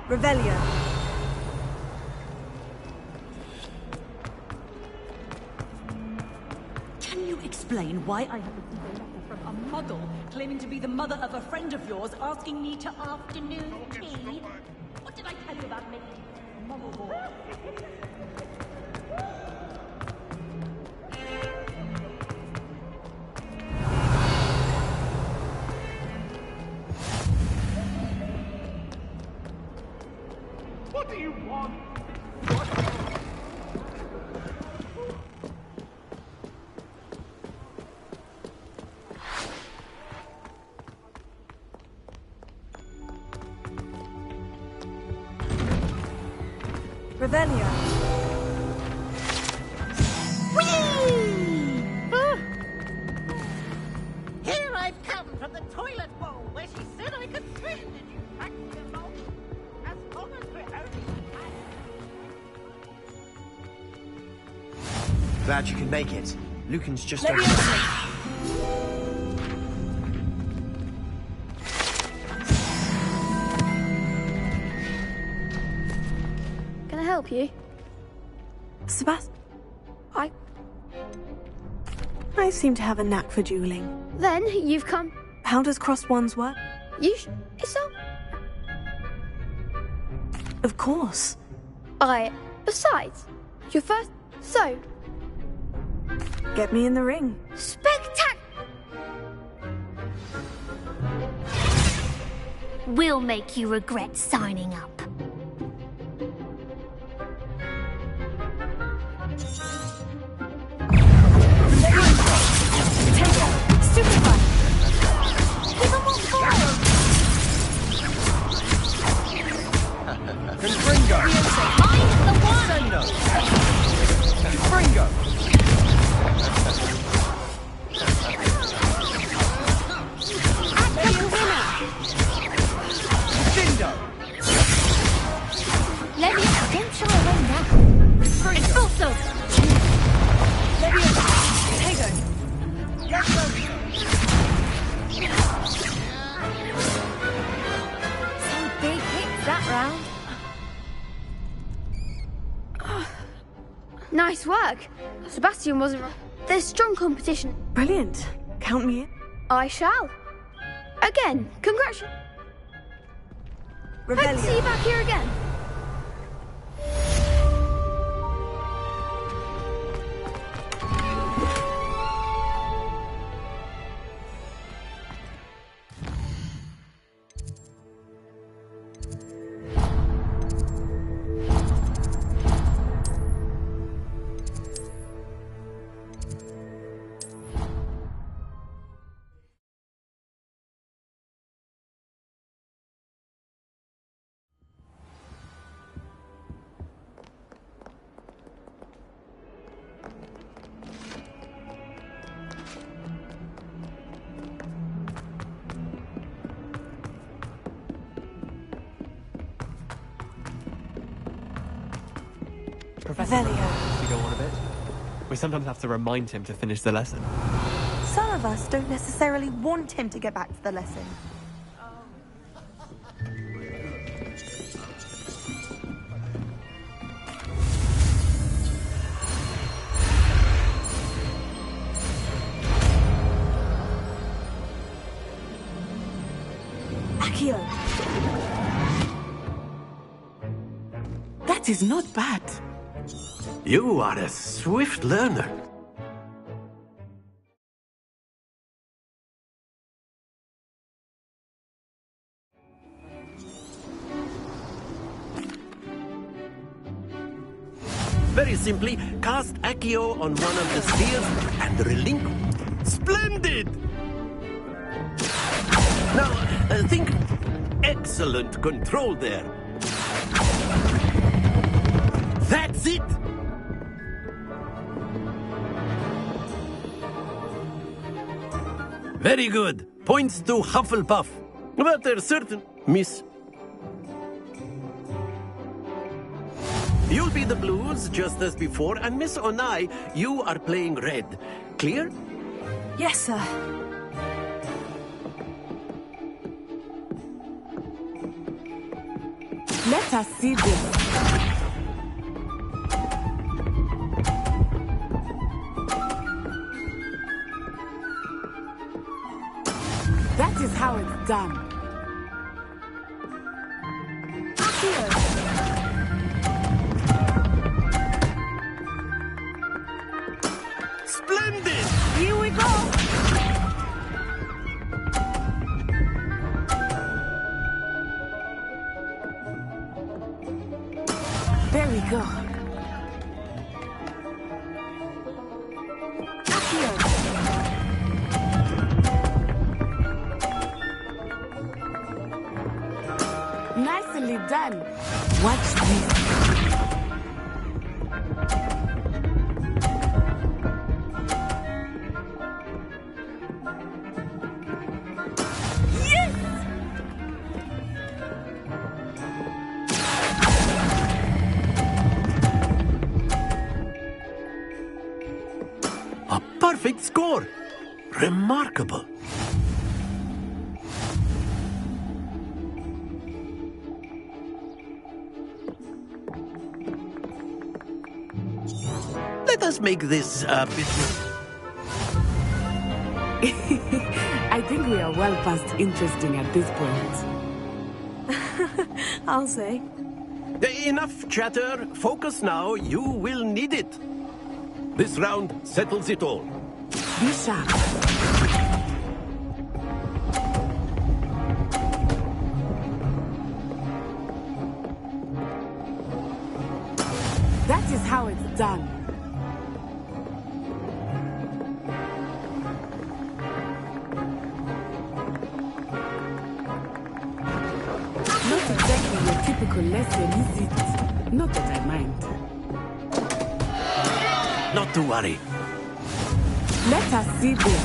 Revelio. explain why I have received a letter from a model claiming to be the mother of a friend of yours asking me to afternoon tea? What did I tell you about making a model board? What do you want? Revelio. Here I've come from the toilet bowl where she said I could swim. Did you practically along? As long as we're only Glad you can make it. Lucan's just Let me Can I help you? Sebastian, I seem to have a knack for dueling. Then you've come. How does cross wands work? It's all. Of course. Besides, you're first. So. Get me in the ring. Spectac. We'll make you regret signing up. Stupefy. Give him one more. Confringo! Find the one. Sendo! Confringo! After the winner. Dindo! Leviosa, don't shy away now. Expulso. Leviosa. Tego. Some big hits that round. Nice work. Sebastian wasn't wrong. There's strong competition. Brilliant. Count me in. I shall. Again, congratulations. Hope to see you back here again. Professor, to go on a bit. We sometimes have to remind him to finish the lesson. Some of us don't necessarily want him to get back to the lesson. Accio. That is not bad. You are a swift learner. Very simply, cast Accio on one of the spheres and relinquish. Splendid! Now, think. Excellent control there. That's it! Very good. Points to Hufflepuff. But there's certain... Miss. You'll be the blues, just as before, and Miss Onai, you are playing red. Clear? Yes, sir. Let us see this. Splendid! Here we go! There we go. Nicely done. Watch this. A perfect score! Remarkable! Let us make this a bit... I think we are well past interesting at this point. I'll say. Enough chatter. Focus now. You will need it. This round settles it all. Be sharp. That is how it's done. Not exactly your typical lesson, is it? Not that I mind. Not to worry. Let us see this.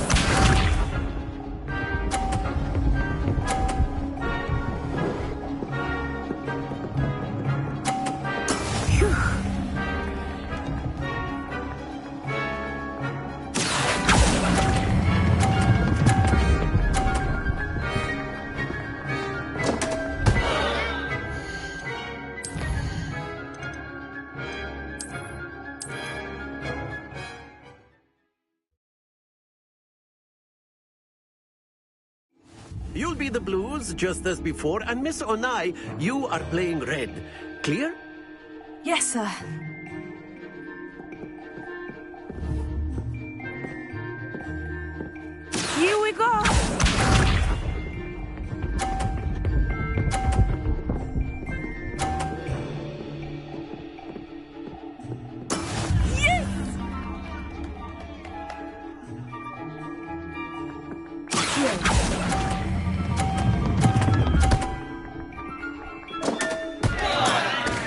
Phew. You'll be the blues, just as before, and Miss Onai, you are playing red. Clear? Yes, sir. Here we go!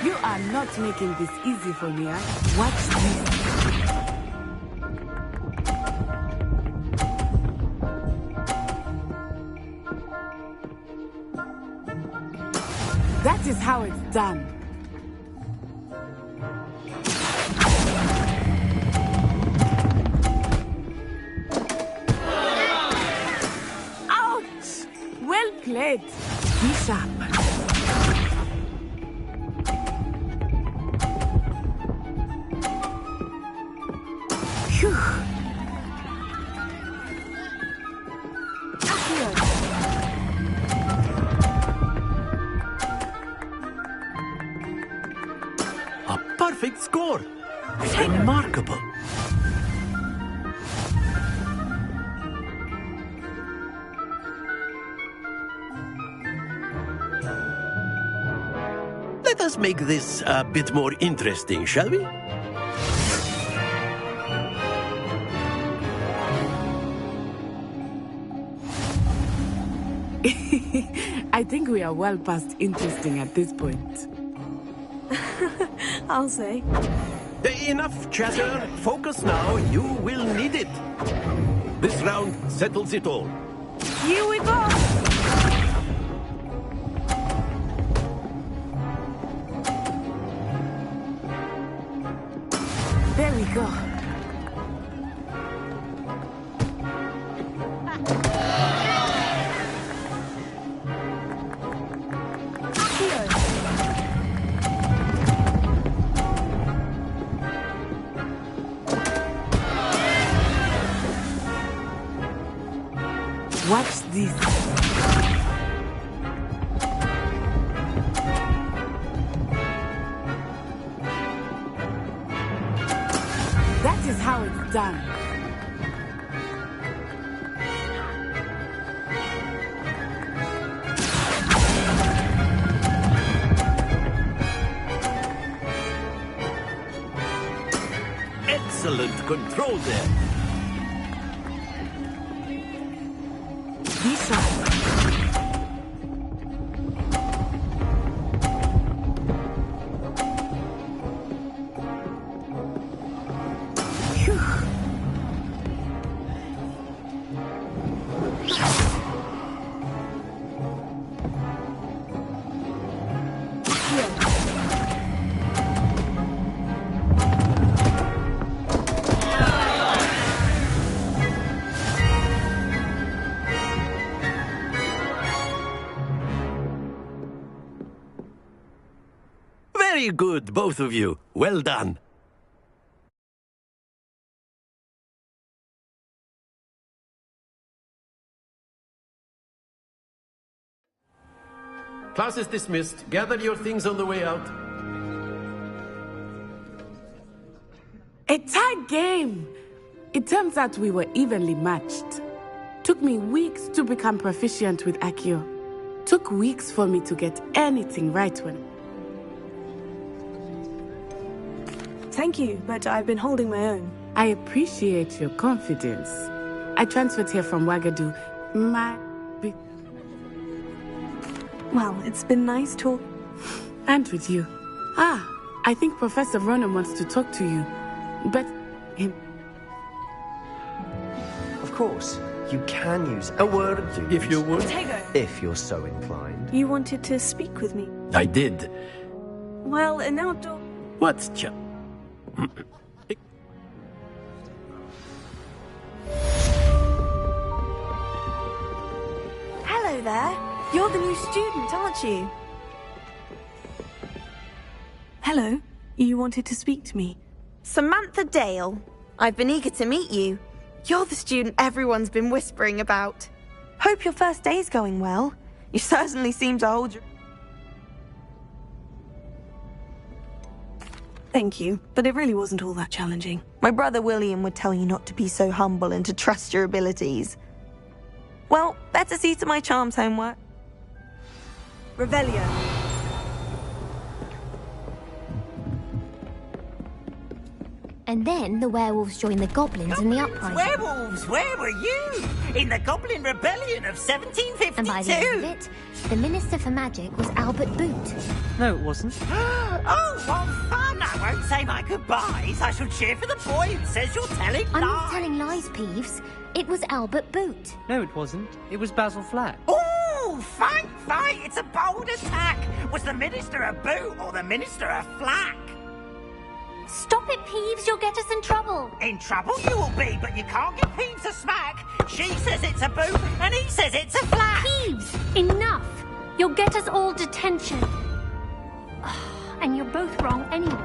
You are not making this easy for me, huh? Watch this. That is how it's done. Ouch! Well played. Be sharp. Phew. A perfect score! Remarkable! Let us make this a bit more interesting, shall we? I think we are well past interesting at this point. I'll say. Enough chatter. Focus now. You will need it. This round settles it all. Here we go! There we go. Watch this. That is how it's done. Excellent control there. This side. Very good, both of you. Well done. Class is dismissed. Gather your things on the way out. A tight game. It turns out we were evenly matched. Took me weeks to become proficient with Accio. Took weeks for me to get anything right when... Thank you, but I've been holding my own. I appreciate your confidence. I transferred here from Wagadu. Well, it's been nice talking. And with you. Ah, I think Professor Ronan wants to talk to you. But him... Of course, you can use a word if you would. If you're so inclined. You wanted to speak with me? I did. Well, an outdoor... What's Chuck? Hello there. You're the new student, aren't you? Hello. You wanted to speak to me? Samantha Dale. I've been eager to meet you. You're the student everyone's been whispering about. Hope your first day's going well. You certainly seem to hold your... Thank you, but it really wasn't all that challenging. My brother William would tell you not to be so humble and to trust your abilities. Well, better see to my charms homework. Revelio. And then the werewolves joined the goblins in the uprising. Werewolves, where were you? In the Goblin Rebellion of 1752. And by the end of it, the Minister for Magic was Albert Boot. No, it wasn't. Oh, what fun! I won't say my goodbyes. I shall cheer for the boy who says you're telling lies. I'm not telling lies, Peeves. It was Albert Boot. No, it wasn't. It was Basil Flack. Oh, fight! It's a bold attack. Was the Minister a Boot or the Minister a Flack? Stop it, Peeves. You'll get us in trouble. In trouble you will be, but you can't give Peeves a smack. She says it's a Boot, and he says it's a Flack. Peeves, enough. You'll get us all detention. And you're both wrong anyway.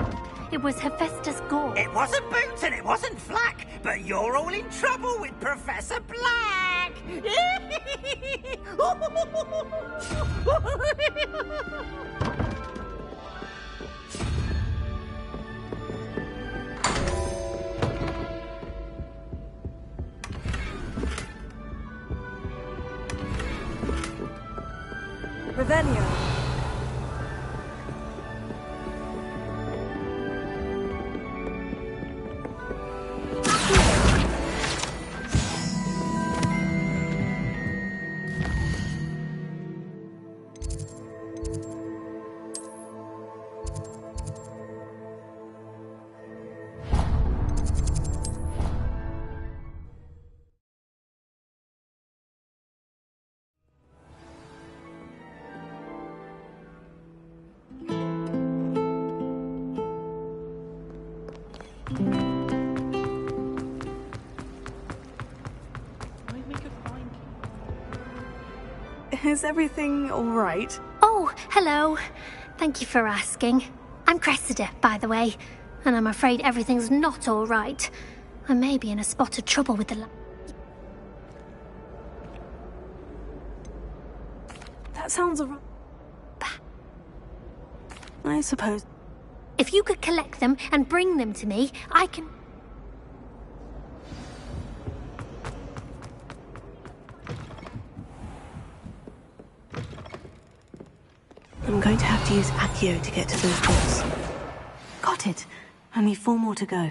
It was Hephaestus Gore. It wasn't Boot and it wasn't Flack, but you're all in trouble with Professor Black. Revelio. Is everything all right? Oh, hello. Thank you for asking. I'm Cressida, by the way, and I'm afraid everything's not all right. I may be in a spot of trouble with the... That sounds alright. I suppose. If you could collect them and bring them to me, I can... I'm going to have to use Accio to get to those books. Got it. Only 4 more to go.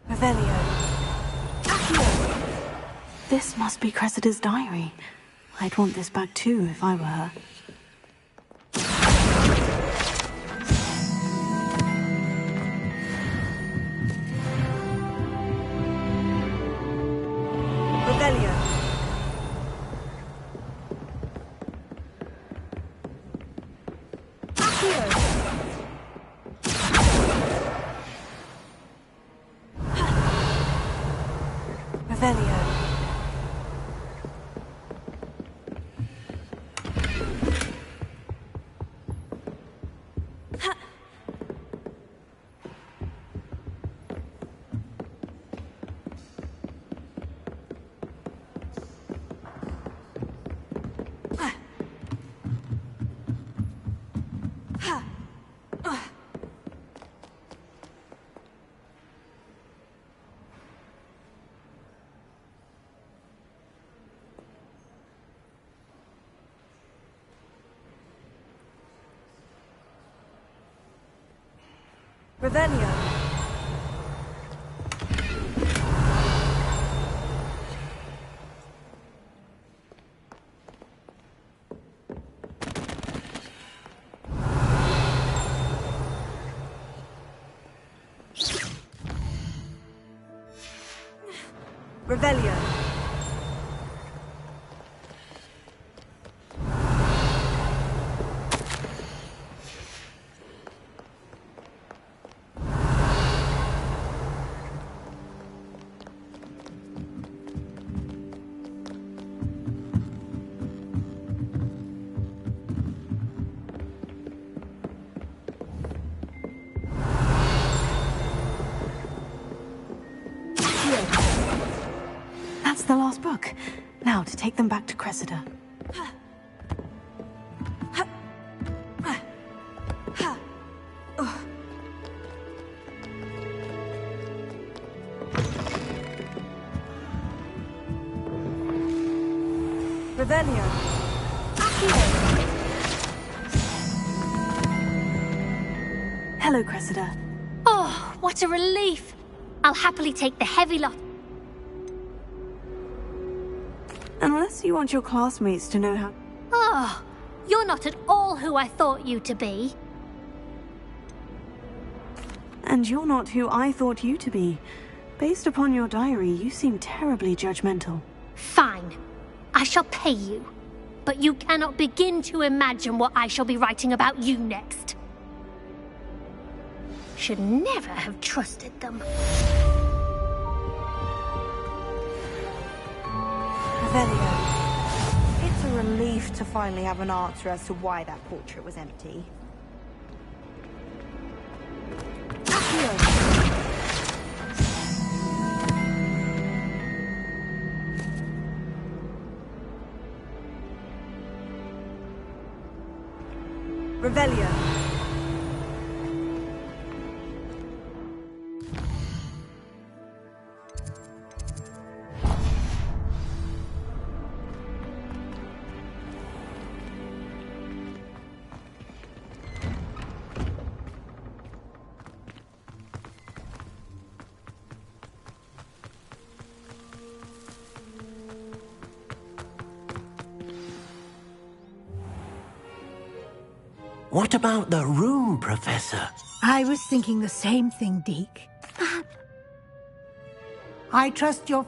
Revelio. Accio. This must be Cressida's diary. I'd want this back too if I were her. Revelio. Revelio. Revelio. Revelio. That's the last book. Now to take them back to Cressida. Revelio. Hello, Cressida. Oh, what a relief! I'll happily take the heavy lot. Unless you want your classmates to know how... Oh, you're not at all who I thought you to be. And you're not who I thought you to be. Based upon your diary, you seem terribly judgmental. Fine. I shall pay you. But you cannot begin to imagine what I shall be writing about you next. Should never have trusted them. Revelio. It's a relief to finally have an answer as to why that portrait was empty. Revelio. What about the room, Professor? I was thinking the same thing, Deke. I trust your...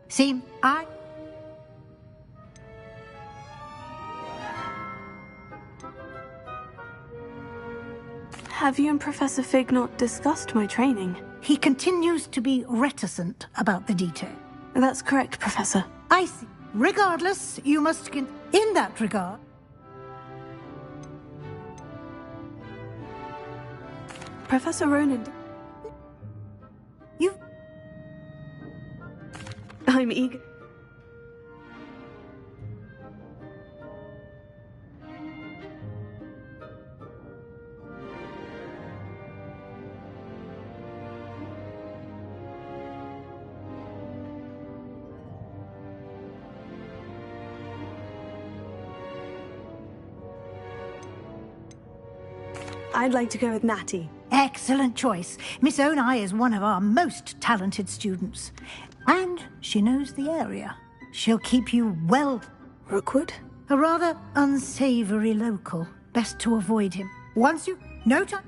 See, Have you and Professor Fig not discussed my training? He continues to be reticent about the detail. That's correct, Professor. I see. Regardless, you must... In that regard... Professor Ronan... You... I'm eager... I'd like to go with Natty. Excellent choice. Miss Onai is one of our most talented students. And she knows the area. She'll keep you well... Rookwood? A rather unsavory local. Best to avoid him. Once you... No time...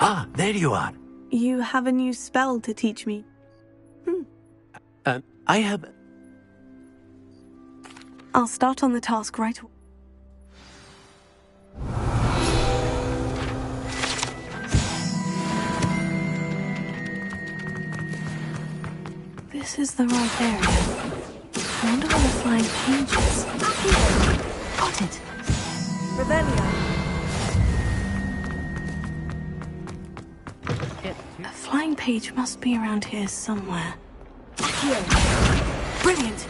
Ah, there you are. You have a new spell to teach me. I have... I'll start on the task right away. This is the right area. I wonder where the flying page is. Got it. Revelio. A flying page must be around here somewhere. Brilliant!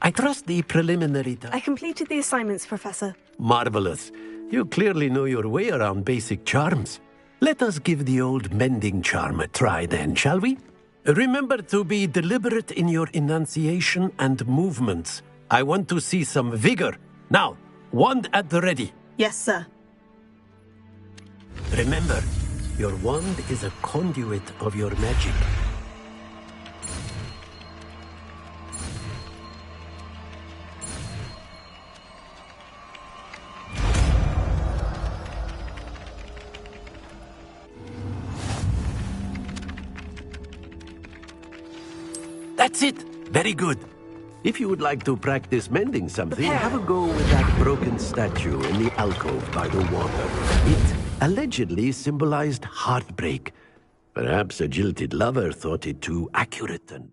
I trust the preliminary... I completed the assignments, Professor. Marvelous. You clearly know your way around basic charms. Let us give the old mending charm a try then, shall we? Remember to be deliberate in your enunciation and movements. I want to see some vigor. Now, wand at the ready. Yes, sir. Remember, your wand is a conduit of your magic. That's it! Very good. If you would like to practice mending something, have a go with that broken statue in the alcove by the water. It allegedly symbolized heartbreak. Perhaps a jilted lover thought it too accurate and